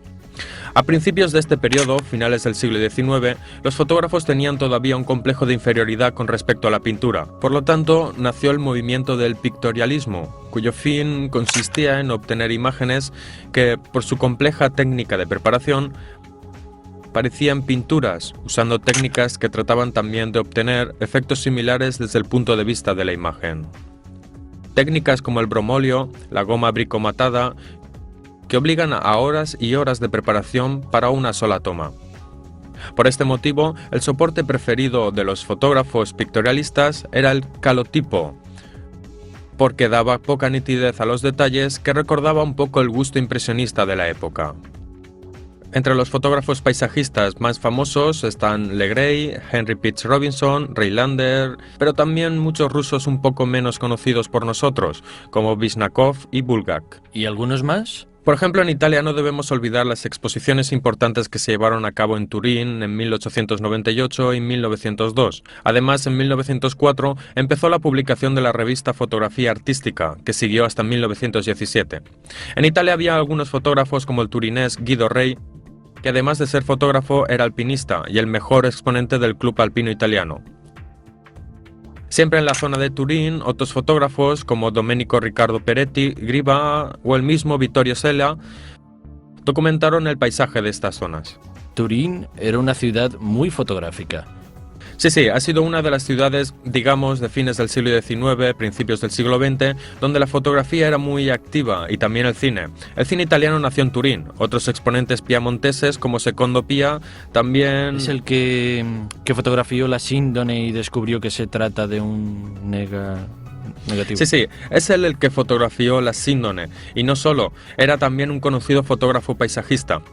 A principios de este periodo, finales del siglo XIX, los fotógrafos tenían todavía un complejo de inferioridad con respecto a la pintura. Por lo tanto, nació el movimiento del pictorialismo, cuyo fin consistía en obtener imágenes que, por su compleja técnica de preparación, parecían pinturas, usando técnicas que trataban también de obtener efectos similares desde el punto de vista de la imagen. Técnicas como el bromóleo, la goma bricomatada, que obligan a horas y horas de preparación para una sola toma. Por este motivo, el soporte preferido de los fotógrafos pictorialistas era el calotipo, porque daba poca nitidez a los detalles que recordaba un poco el gusto impresionista de la época. Entre los fotógrafos paisajistas más famosos están Legrey, Henry Pitts Robinson, Ray Lander, pero también muchos rusos un poco menos conocidos por nosotros, como Visnakov y Bulgak. ¿Y algunos más? Por ejemplo, en Italia no debemos olvidar las exposiciones importantes que se llevaron a cabo en Turín en 1898 y 1902. Además, en 1904 empezó la publicación de la revista Fotografía Artística, que siguió hasta 1917. En Italia había algunos fotógrafos como el turinés Guido Rei, que además de ser fotógrafo era alpinista y el mejor exponente del club alpino italiano. Siempre en la zona de Turín, otros fotógrafos como Domenico Riccardo Peretti, Griva o el mismo Vittorio Sella documentaron el paisaje de estas zonas. Turín era una ciudad muy fotográfica. Sí, ha sido una de las ciudades, digamos, de fines del siglo XIX, principios del siglo XX, donde la fotografía era muy activa y también el cine. El cine italiano nació en Turín. Otros exponentes piamonteses como Secondo Pia también... ¿Es el que fotografió la síndone y descubrió que se trata de un negativo? Sí, es él el que fotografió la síndone. Y no solo, era también un conocido fotógrafo paisajista.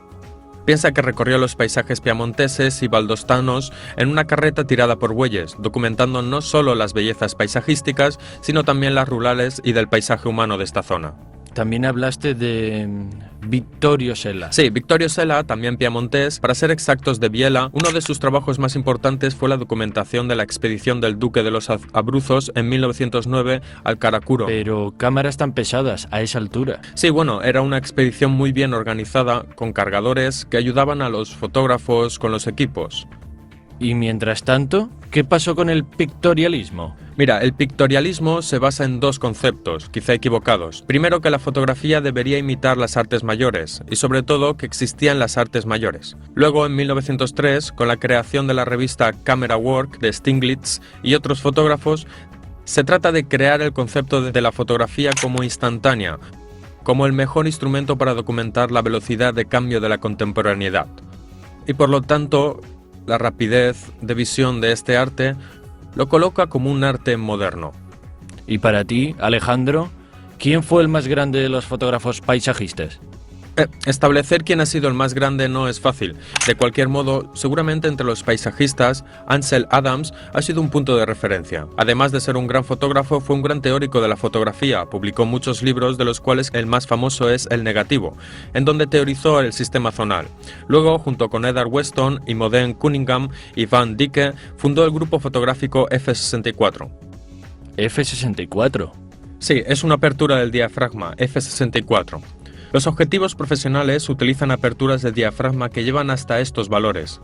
Piensa que recorrió los paisajes piamonteses y valdostanos en una carreta tirada por bueyes, documentando no solo las bellezas paisajísticas, sino también las rurales y del paisaje humano de esta zona. También hablaste de Vittorio Sella. Sí, Vittorio Sella, también piamontés, para ser exactos de Biella. Uno de sus trabajos más importantes fue la documentación de la expedición del duque de los Abruzos en 1909 al Caracuro. Pero cámaras tan pesadas a esa altura. Sí, bueno, era una expedición muy bien organizada, con cargadores que ayudaban a los fotógrafos con los equipos. Y mientras tanto, ¿qué pasó con el pictorialismo? Mira, el pictorialismo se basa en dos conceptos, quizá equivocados. Primero, que la fotografía debería imitar las artes mayores, y sobre todo que existían las artes mayores. Luego, en 1903, con la creación de la revista Camera Work de Stiglitz y otros fotógrafos, se trata de crear el concepto de la fotografía como instantánea, como el mejor instrumento para documentar la velocidad de cambio de la contemporaneidad. Y por lo tanto, la rapidez de visión de este arte lo coloca como un arte moderno. Y para ti, Alejandro, ¿quién fue el más grande de los fotógrafos paisajistas? Establecer quién ha sido el más grande no es fácil. De cualquier modo, seguramente entre los paisajistas, Ansel Adams ha sido un punto de referencia. Además de ser un gran fotógrafo, fue un gran teórico de la fotografía. Publicó muchos libros, de los cuales el más famoso es El negativo, en donde teorizó el sistema zonal. Luego, junto con Edward Weston y Modern Cunningham y Van Dyke, fundó el grupo fotográfico F64. ¿F64? Sí, es una apertura del diafragma, F64. Los objetivos profesionales utilizan aperturas de diafragma que llevan hasta estos valores.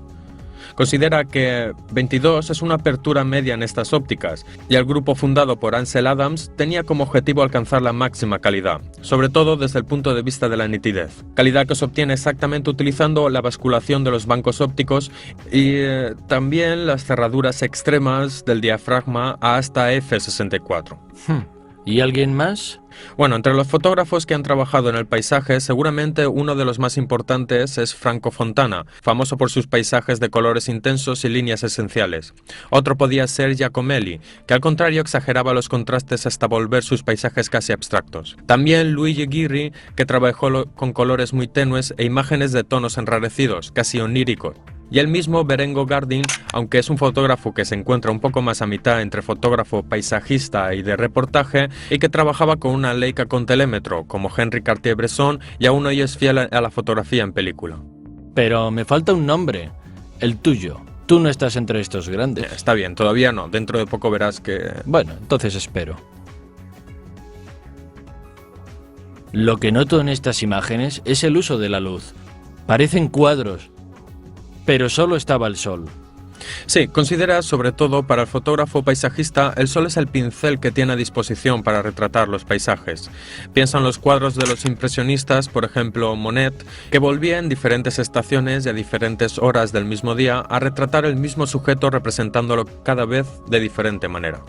Considera que 22 es una apertura media en estas ópticas, y el grupo fundado por Ansel Adams tenía como objetivo alcanzar la máxima calidad, sobre todo desde el punto de vista de la nitidez. Calidad que se obtiene exactamente utilizando la basculación de los bancos ópticos y también las cerraduras extremas del diafragma hasta F64. ¿Y alguien más? Bueno, entre los fotógrafos que han trabajado en el paisaje, seguramente uno de los más importantes es Franco Fontana, famoso por sus paisajes de colores intensos y líneas esenciales. Otro podía ser Giacomelli, que al contrario exageraba los contrastes hasta volver sus paisajes casi abstractos. También Luigi Ghirri, que trabajó con colores muy tenues e imágenes de tonos enrarecidos, casi oníricos. Y el mismo Berengo Gardin, aunque es un fotógrafo que se encuentra un poco más a mitad entre fotógrafo paisajista y de reportaje, y que trabajaba con una Leica con telémetro, como Henri Cartier-Bresson, y aún hoy es fiel a la fotografía en película. Pero me falta un nombre, el tuyo. Tú no estás entre estos grandes. Está bien, todavía no, dentro de poco verás que... Bueno, entonces espero. Lo que noto en estas imágenes es el uso de la luz. Parecen cuadros, pero solo estaba el sol. Sí, considera, sobre todo para el fotógrafo paisajista, el sol es el pincel que tiene a disposición para retratar los paisajes. Piensa en los cuadros de los impresionistas, por ejemplo Monet, que volvía en diferentes estaciones y a diferentes horas del mismo día a retratar el mismo sujeto representándolo cada vez de diferente manera.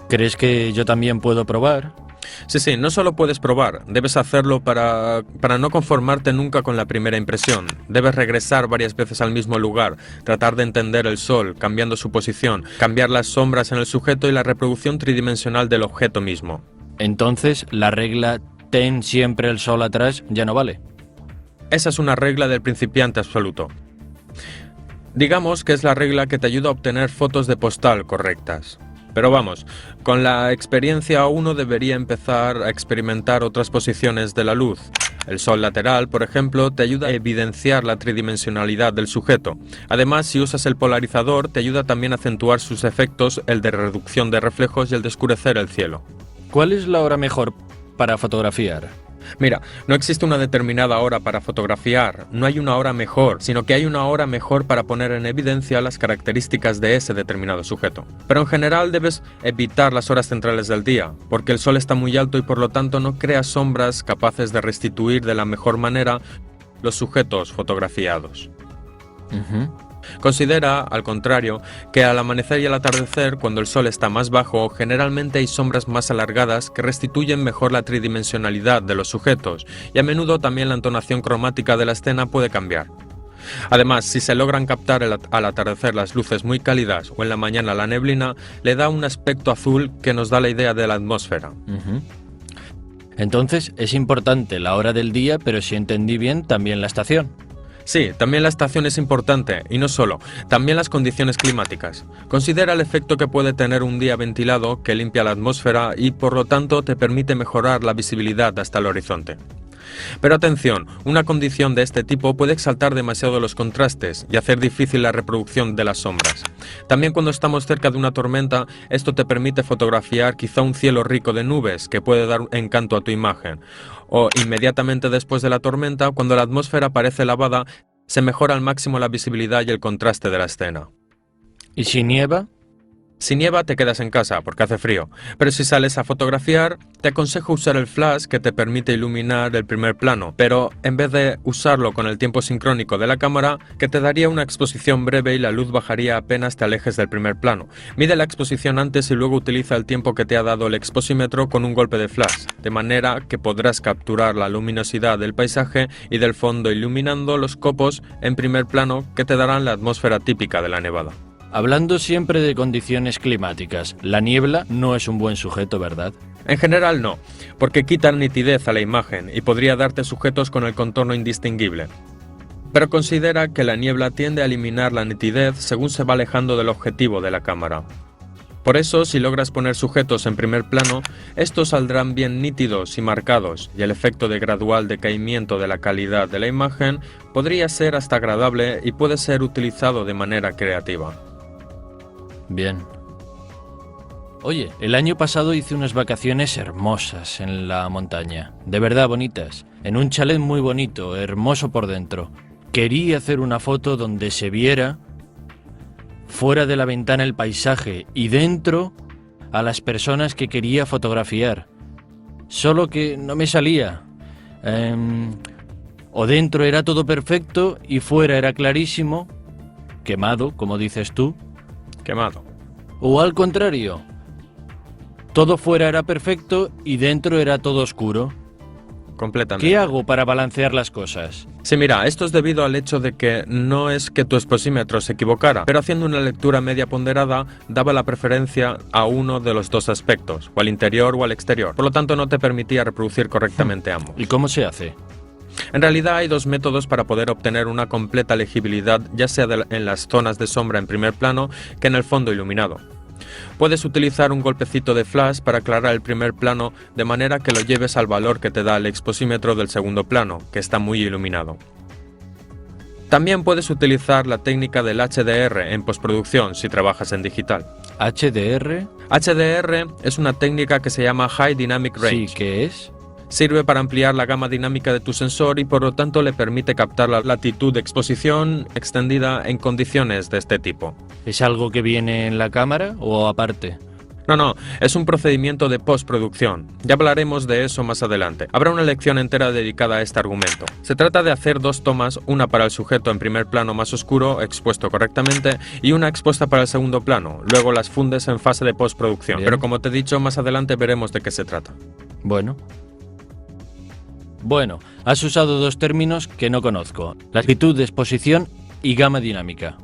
¿Crees que yo también puedo probar? Sí, no solo puedes probar, debes hacerlo para no conformarte nunca con la primera impresión. Debes regresar varias veces al mismo lugar, tratar de entender el sol, cambiando su posición, cambiar las sombras en el sujeto y la reproducción tridimensional del objeto mismo. Entonces, la regla «ten siempre el sol atrás» ya no vale. Esa es una regla del principiante absoluto. Digamos que es la regla que te ayuda a obtener fotos de postal correctas. Pero vamos, con la experiencia uno debería empezar a experimentar otras posiciones de la luz. El sol lateral, por ejemplo, te ayuda a evidenciar la tridimensionalidad del sujeto. Además, si usas el polarizador, te ayuda también a acentuar sus efectos, el de reducción de reflejos y el de oscurecer el cielo. ¿Cuál es la hora mejor para fotografiar? Mira, no existe una determinada hora para fotografiar, no hay una hora mejor, sino que hay una hora mejor para poner en evidencia las características de ese determinado sujeto. Pero en general debes evitar las horas centrales del día, porque el sol está muy alto y por lo tanto no crea sombras capaces de restituir de la mejor manera los sujetos fotografiados. Considera, al contrario, que al amanecer y al atardecer, cuando el sol está más bajo, generalmente hay sombras más alargadas que restituyen mejor la tridimensionalidad de los sujetos, y a menudo también la entonación cromática de la escena puede cambiar. Además, si se logran captar al atardecer las luces muy cálidas o en la mañana la neblina, le da un aspecto azul que nos da la idea de la atmósfera. Entonces, es importante la hora del día, pero si entendí bien, también la estación. Sí, también la estación es importante, y no solo, también las condiciones climáticas. Considera el efecto que puede tener un día ventilado que limpia la atmósfera y por lo tanto te permite mejorar la visibilidad hasta el horizonte. Pero atención, una condición de este tipo puede exaltar demasiado los contrastes y hacer difícil la reproducción de las sombras. También cuando estamos cerca de una tormenta, esto te permite fotografiar quizá un cielo rico de nubes que puede dar encanto a tu imagen. O inmediatamente después de la tormenta, cuando la atmósfera parece lavada, se mejora al máximo la visibilidad y el contraste de la escena. ¿Y si nieva? Si nieva te quedas en casa porque hace frío, pero si sales a fotografiar, te aconsejo usar el flash que te permite iluminar el primer plano, pero en vez de usarlo con el tiempo sincrónico de la cámara, que te daría una exposición breve y la luz bajaría apenas te alejes del primer plano. Mide la exposición antes y luego utiliza el tiempo que te ha dado el exposímetro con un golpe de flash, de manera que podrás capturar la luminosidad del paisaje y del fondo iluminando los copos en primer plano que te darán la atmósfera típica de la nevada. Hablando siempre de condiciones climáticas, la niebla no es un buen sujeto, ¿verdad? En general no, porque quita nitidez a la imagen y podría darte sujetos con el contorno indistinguible. Pero considera que la niebla tiende a eliminar la nitidez según se va alejando del objetivo de la cámara. Por eso, si logras poner sujetos en primer plano, estos saldrán bien nítidos y marcados, y el efecto de gradual decaimiento de la calidad de la imagen podría ser hasta agradable y puede ser utilizado de manera creativa. Bien. Oye, el año pasado hice unas vacaciones hermosas en la montaña, de verdad bonitas, en un chalet muy bonito, hermoso por dentro. Quería hacer una foto donde se viera fuera de la ventana el paisaje y dentro a las personas que quería fotografiar. Solo que no me salía. O dentro era todo perfecto y fuera era clarísimo, quemado, como dices tú. Quemado. O al contrario, todo fuera era perfecto y dentro era todo oscuro. Completamente. ¿Qué hago para balancear las cosas? Sí, mira, esto es debido al hecho de que no es que tu exposímetro se equivocara, pero haciendo una lectura media ponderada, daba la preferencia a uno de los dos aspectos, o al interior o al exterior. Por lo tanto, no te permitía reproducir correctamente ambos. ¿Y cómo se hace? En realidad hay dos métodos para poder obtener una completa legibilidad, ya sea en las zonas de sombra en primer plano que en el fondo iluminado. Puedes utilizar un golpecito de flash para aclarar el primer plano de manera que lo lleves al valor que te da el exposímetro del segundo plano, que está muy iluminado. También puedes utilizar la técnica del HDR en postproducción si trabajas en digital. ¿HDR? HDR es una técnica que se llama High Dynamic Range. Sí, ¿qué es? Sirve para ampliar la gama dinámica de tu sensor y por lo tanto le permite captar la latitud de exposición extendida en condiciones de este tipo. ¿Es algo que viene en la cámara o aparte? No, es un procedimiento de postproducción. Ya hablaremos de eso más adelante. Habrá una lección entera dedicada a este argumento. Se trata de hacer 2 tomas, una para el sujeto en primer plano más oscuro, expuesto correctamente, y una expuesta para el segundo plano. Luego las fundes en fase de postproducción. Pero como te he dicho, más adelante veremos de qué se trata. Bueno, has usado 2 términos que no conozco: latitud de exposición y gama dinámica.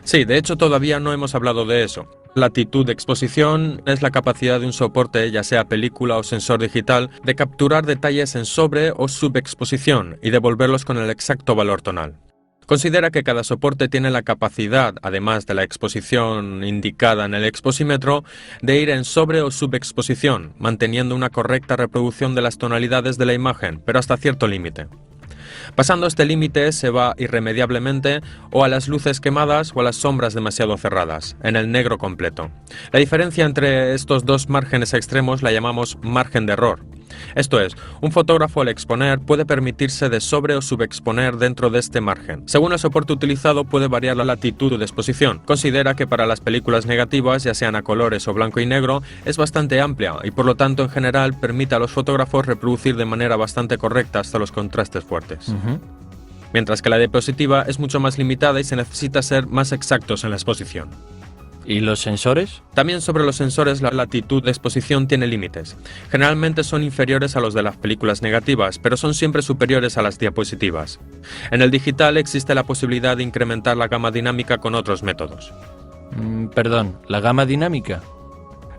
Sí, de hecho todavía no hemos hablado de eso. Latitud de exposición es la capacidad de un soporte, ya sea película o sensor digital, de capturar detalles en sobre o subexposición y devolverlos con el exacto valor tonal. Considera que cada soporte tiene la capacidad, además de la exposición indicada en el exposímetro, de ir en sobre o subexposición, manteniendo una correcta reproducción de las tonalidades de la imagen, pero hasta cierto límite. Pasando este límite se va irremediablemente o a las luces quemadas o a las sombras demasiado cerradas, en el negro completo. La diferencia entre estos 2 márgenes extremos la llamamos margen de error. Esto es, un fotógrafo al exponer puede permitirse de sobre o subexponer dentro de este margen. Según el soporte utilizado puede variar la latitud de exposición. Considera que para las películas negativas, ya sean a colores o blanco y negro, es bastante amplia y por lo tanto en general permite a los fotógrafos reproducir de manera bastante correcta hasta los contrastes fuertes. Mientras que la diapositiva es mucho más limitada y se necesita ser más exactos en la exposición. ¿Y los sensores? También sobre los sensores la latitud de exposición tiene límites. Generalmente son inferiores a los de las películas negativas, pero son siempre superiores a las diapositivas. En el digital existe la posibilidad de incrementar la gama dinámica con otros métodos. Perdón, ¿la gama dinámica?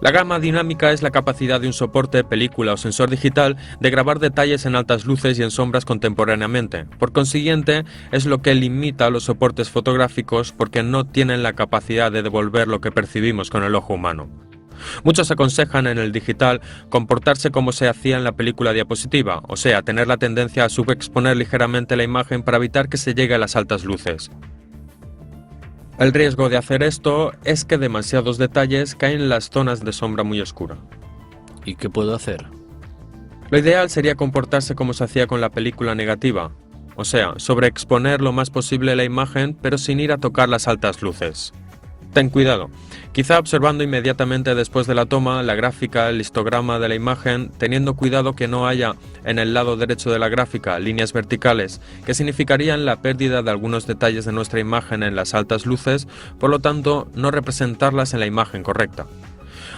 La gama dinámica es la capacidad de un soporte, película o sensor digital de grabar detalles en altas luces y en sombras contemporáneamente. Por consiguiente, es lo que limita a los soportes fotográficos porque no tienen la capacidad de devolver lo que percibimos con el ojo humano. Muchos aconsejan en el digital comportarse como se hacía en la película diapositiva, o sea, tener la tendencia a subexponer ligeramente la imagen para evitar que se llegue a las altas luces. El riesgo de hacer esto es que demasiados detalles caen en las zonas de sombra muy oscura. ¿Y qué puedo hacer? Lo ideal sería comportarse como se hacía con la película negativa, o sea, sobreexponer lo más posible la imagen pero sin ir a tocar las altas luces. Ten cuidado, quizá observando inmediatamente después de la toma la gráfica, el histograma de la imagen, teniendo cuidado que no haya en el lado derecho de la gráfica líneas verticales que significarían la pérdida de algunos detalles de nuestra imagen en las altas luces, por lo tanto no representarlas en la imagen correcta.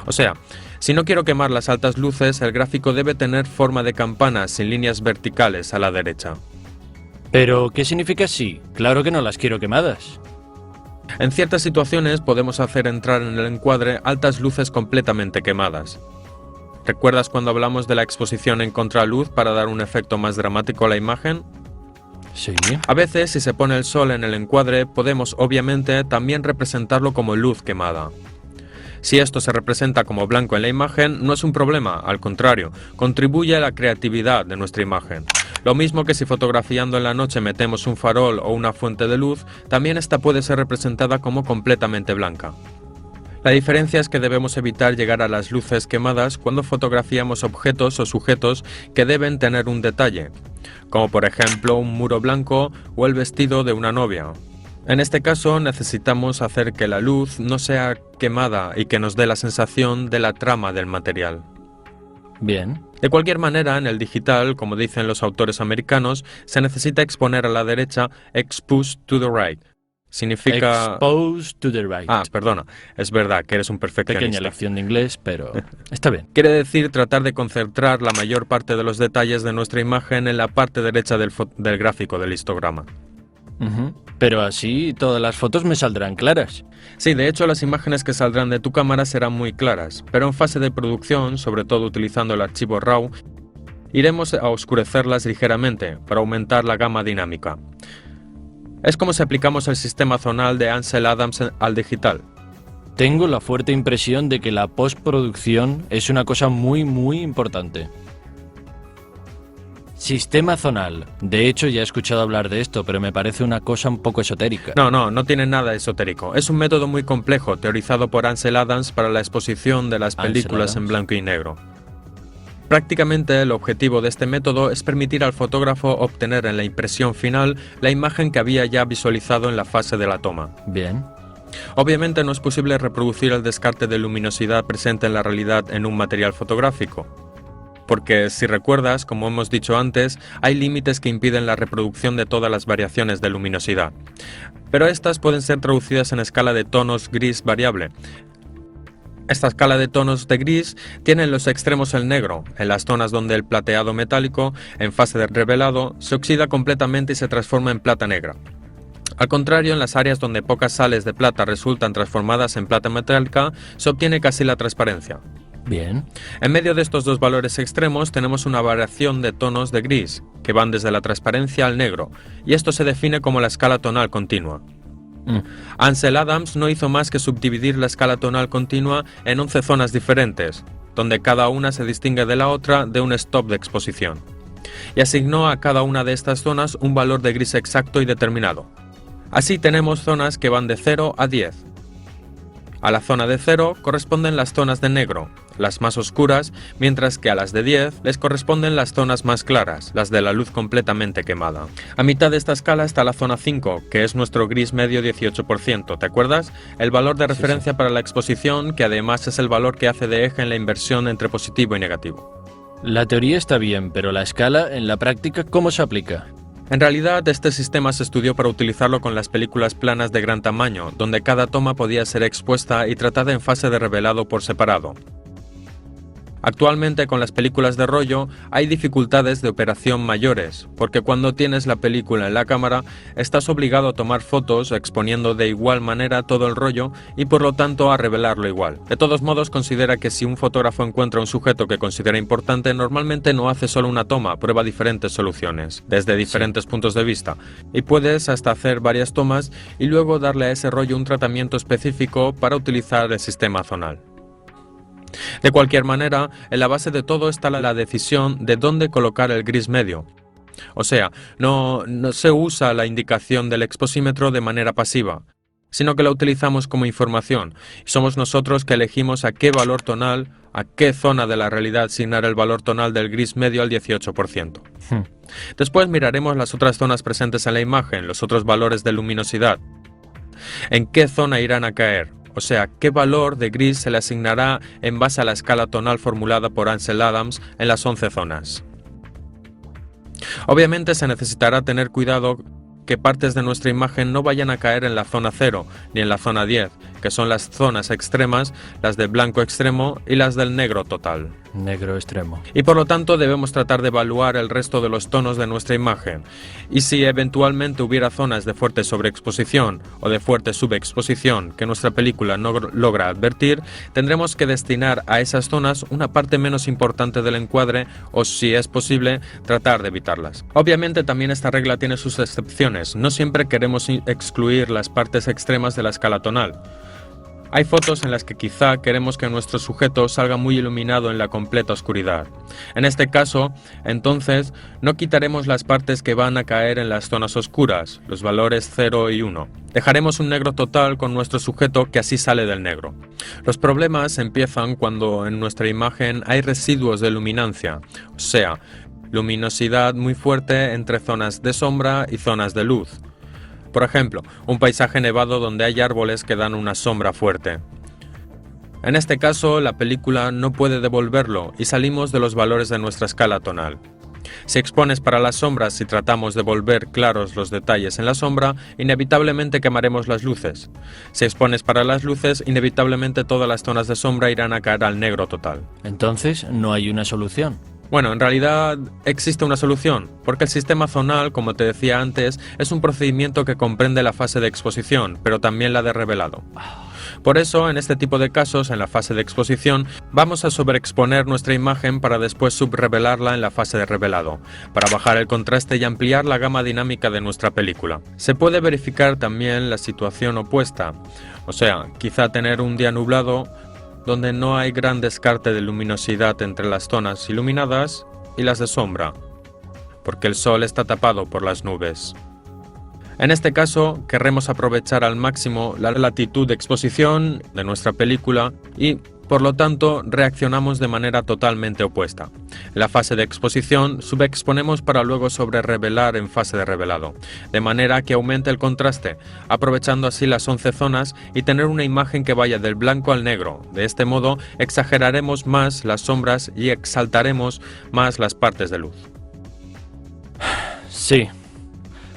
O sea, si no quiero quemar las altas luces, el gráfico debe tener forma de campana sin líneas verticales a la derecha. ¿Pero qué significa sí? Claro que no las quiero quemadas. En ciertas situaciones podemos hacer entrar en el encuadre altas luces completamente quemadas. ¿Recuerdas cuando hablamos de la exposición en contraluz para dar un efecto más dramático a la imagen? Sí. A veces, si se pone el sol en el encuadre, podemos obviamente también representarlo como luz quemada. Si esto se representa como blanco en la imagen, no es un problema, al contrario, contribuye a la creatividad de nuestra imagen. Lo mismo que si fotografiando en la noche metemos un farol o una fuente de luz, también esta puede ser representada como completamente blanca. La diferencia es que debemos evitar llegar a las luces quemadas cuando fotografiamos objetos o sujetos que deben tener un detalle, como por ejemplo un muro blanco o el vestido de una novia. En este caso necesitamos hacer que la luz no sea quemada y que nos dé la sensación de la trama del material. Bien. De cualquier manera, en el digital, como dicen los autores americanos, se necesita exponer a la derecha expose to the right. Significa... Expose to the right. Perdona, es verdad que eres un perfeccionista. Pequeña lección de inglés, pero está bien. Quiere decir tratar de concentrar la mayor parte de los detalles de nuestra imagen en la parte derecha del gráfico del histograma. Pero así todas las fotos me saldrán claras. Sí, de hecho las imágenes que saldrán de tu cámara serán muy claras, pero en fase de producción, sobre todo utilizando el archivo RAW, iremos a oscurecerlas ligeramente para aumentar la gama dinámica. Es como si aplicamos el sistema zonal de Ansel Adams al digital. Tengo la fuerte impresión de que la postproducción es una cosa muy importante. Sistema zonal. De hecho, ya he escuchado hablar de esto, pero me parece una cosa un poco esotérica. No tiene nada esotérico. Es un método muy complejo, teorizado por Ansel Adams para la exposición de las películas en blanco y negro. Prácticamente el objetivo de este método es permitir al fotógrafo obtener en la impresión final la imagen que había ya visualizado en la fase de la toma. Bien. Obviamente no es posible reproducir el descarte de luminosidad presente en la realidad en un material fotográfico, porque si recuerdas, como hemos dicho antes, hay límites que impiden la reproducción de todas las variaciones de luminosidad, pero estas pueden ser traducidas en escala de tonos gris variable. Esta escala de tonos de gris tiene en los extremos el negro, en las zonas donde el plateado metálico, en fase de revelado, se oxida completamente y se transforma en plata negra. Al contrario, en las áreas donde pocas sales de plata resultan transformadas en plata metálica, se obtiene casi la transparencia. Bien. En medio de estos dos valores extremos tenemos una variación de tonos de gris, que van desde la transparencia al negro, y esto se define como la escala tonal continua. Ansel Adams no hizo más que subdividir la escala tonal continua en 11 zonas diferentes, donde cada una se distingue de la otra de un stop de exposición, y asignó a cada una de estas zonas un valor de gris exacto y determinado. Así tenemos zonas que van de 0 a 10. A la zona de 0 corresponden las zonas de negro, las más oscuras, mientras que a las de 10 les corresponden las zonas más claras, las de la luz completamente quemada. A mitad de esta escala está la zona 5, que es nuestro gris medio 18%, ¿te acuerdas? El valor de referencia Sí. para la exposición, que además es el valor que hace de eje en la inversión entre positivo y negativo. La teoría está bien, pero la escala, en la práctica, ¿cómo se aplica? En realidad, este sistema se estudió para utilizarlo con las películas planas de gran tamaño, donde cada toma podía ser expuesta y tratada en fase de revelado por separado. Actualmente con las películas de rollo hay dificultades de operación mayores, porque cuando tienes la película en la cámara estás obligado a tomar fotos exponiendo de igual manera todo el rollo y por lo tanto a revelarlo igual. De todos modos, considera que si un fotógrafo encuentra un sujeto que considera importante, normalmente no hace solo una toma, prueba diferentes soluciones, desde diferentes puntos de vista, y puedes hasta hacer varias tomas y luego darle a ese rollo un tratamiento específico para utilizar el sistema zonal. De cualquier manera, en la base de todo está la decisión de dónde colocar el gris medio. O sea, no se usa la indicación del exposímetro de manera pasiva, sino que la utilizamos como información, y somos nosotros que elegimos a qué valor tonal, a qué zona de la realidad asignar el valor tonal del gris medio al 18%. Después miraremos las otras zonas presentes en la imagen, los otros valores de luminosidad. ¿En qué zona irán a caer? O sea, qué valor de gris se le asignará en base a la escala tonal formulada por Ansel Adams en las 11 zonas. Obviamente se necesitará tener cuidado que partes de nuestra imagen no vayan a caer en la zona 0 ni en la zona 10, que son las zonas extremas, las del blanco extremo y las del negro total. Negro extremo. Y por lo tanto debemos tratar de evaluar el resto de los tonos de nuestra imagen. Y si eventualmente hubiera zonas de fuerte sobreexposición o de fuerte subexposición que nuestra película no logra advertir, tendremos que destinar a esas zonas una parte menos importante del encuadre o, si es posible, tratar de evitarlas. Obviamente también esta regla tiene sus excepciones. No siempre queremos excluir las partes extremas de la escala tonal. Hay fotos en las que quizá queremos que nuestro sujeto salga muy iluminado en la completa oscuridad. En este caso, entonces, no quitaremos las partes que van a caer en las zonas oscuras, los valores 0 y 1. Dejaremos un negro total con nuestro sujeto que así sale del negro. Los problemas empiezan cuando en nuestra imagen hay residuos de luminancia, o sea, luminosidad muy fuerte entre zonas de sombra y zonas de luz. Por ejemplo, un paisaje nevado donde hay árboles que dan una sombra fuerte. En este caso, la película no puede devolverlo y salimos de los valores de nuestra escala tonal. Si expones para las sombras y tratamos de volver claros los detalles en la sombra, inevitablemente quemaremos las luces. Si expones para las luces, inevitablemente todas las zonas de sombra irán a caer al negro total. Entonces, no hay una solución. Bueno, en realidad existe una solución, porque el sistema zonal, como te decía antes, es un procedimiento que comprende la fase de exposición, pero también la de revelado. Por eso, en este tipo de casos, en la fase de exposición, vamos a sobreexponer nuestra imagen para después subrevelarla en la fase de revelado, para bajar el contraste y ampliar la gama dinámica de nuestra película. Se puede verificar también la situación opuesta, o sea, quizá tener un día nublado donde no hay gran descarte de luminosidad entre las zonas iluminadas y las de sombra, porque el sol está tapado por las nubes. En este caso, querremos aprovechar al máximo la latitud de exposición de nuestra película y Por lo tanto, reaccionamos de manera totalmente opuesta. En la fase de exposición, subexponemos para luego sobrerevelar en fase de revelado, de manera que aumente el contraste, aprovechando así las 11 zonas y tener una imagen que vaya del blanco al negro. De este modo, exageraremos más las sombras y exaltaremos más las partes de luz. Sí.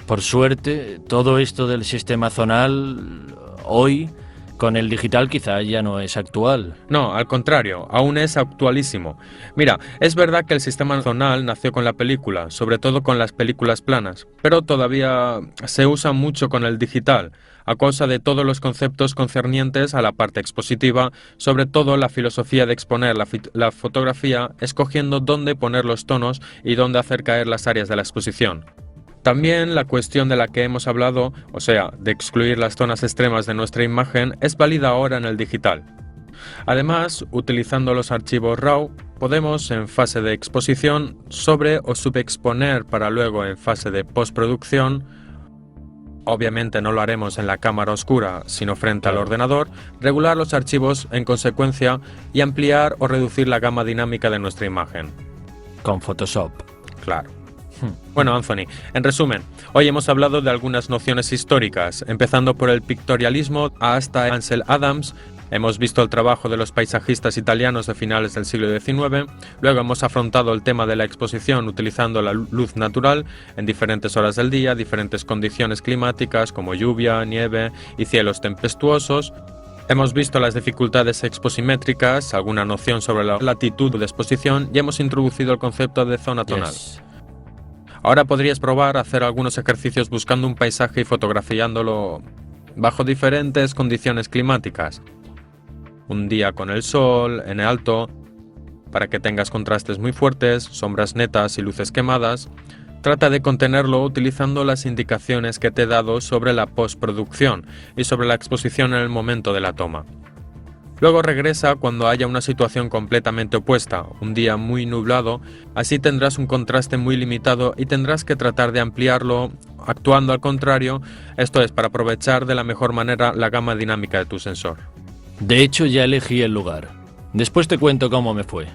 Por suerte, todo esto del sistema zonal, hoy, con el digital quizá ya no es actual. No, al contrario, aún es actualísimo. Mira, es verdad que el sistema zonal nació con la película, sobre todo con las películas planas, pero todavía se usa mucho con el digital, a causa de todos los conceptos concernientes a la parte expositiva, sobre todo la filosofía de exponer la fotografía, escogiendo dónde poner los tonos y dónde hacer caer las áreas de la exposición. También la cuestión de la que hemos hablado, o sea, de excluir las zonas extremas de nuestra imagen, es válida ahora en el digital. Además, utilizando los archivos RAW, podemos en fase de exposición sobre o subexponer para luego en fase de postproducción, obviamente no lo haremos en la cámara oscura, sino frente al ordenador, regular los archivos en consecuencia y ampliar o reducir la gama dinámica de nuestra imagen. Con Photoshop. Claro. Bueno, Anthony, en resumen, hoy hemos hablado de algunas nociones históricas, empezando por el pictorialismo hasta Ansel Adams. Hemos visto el trabajo de los paisajistas italianos de finales del siglo XIX, luego hemos afrontado el tema de la exposición utilizando la luz natural en diferentes horas del día, diferentes condiciones climáticas como lluvia, nieve y cielos tempestuosos. Hemos visto las dificultades exposimétricas, alguna noción sobre la latitud de exposición y hemos introducido el concepto de zona tonal. Yes. Ahora podrías probar a hacer algunos ejercicios buscando un paisaje y fotografiándolo bajo diferentes condiciones climáticas. Un día con el sol, en alto, para que tengas contrastes muy fuertes, sombras netas y luces quemadas. Trata de contenerlo utilizando las indicaciones que te he dado sobre la postproducción y sobre la exposición en el momento de la toma. Luego regresa cuando haya una situación completamente opuesta, un día muy nublado, así tendrás un contraste muy limitado y tendrás que tratar de ampliarlo actuando al contrario, esto es para aprovechar de la mejor manera la gama dinámica de tu sensor. De hecho, ya elegí el lugar. Después te cuento cómo me fue.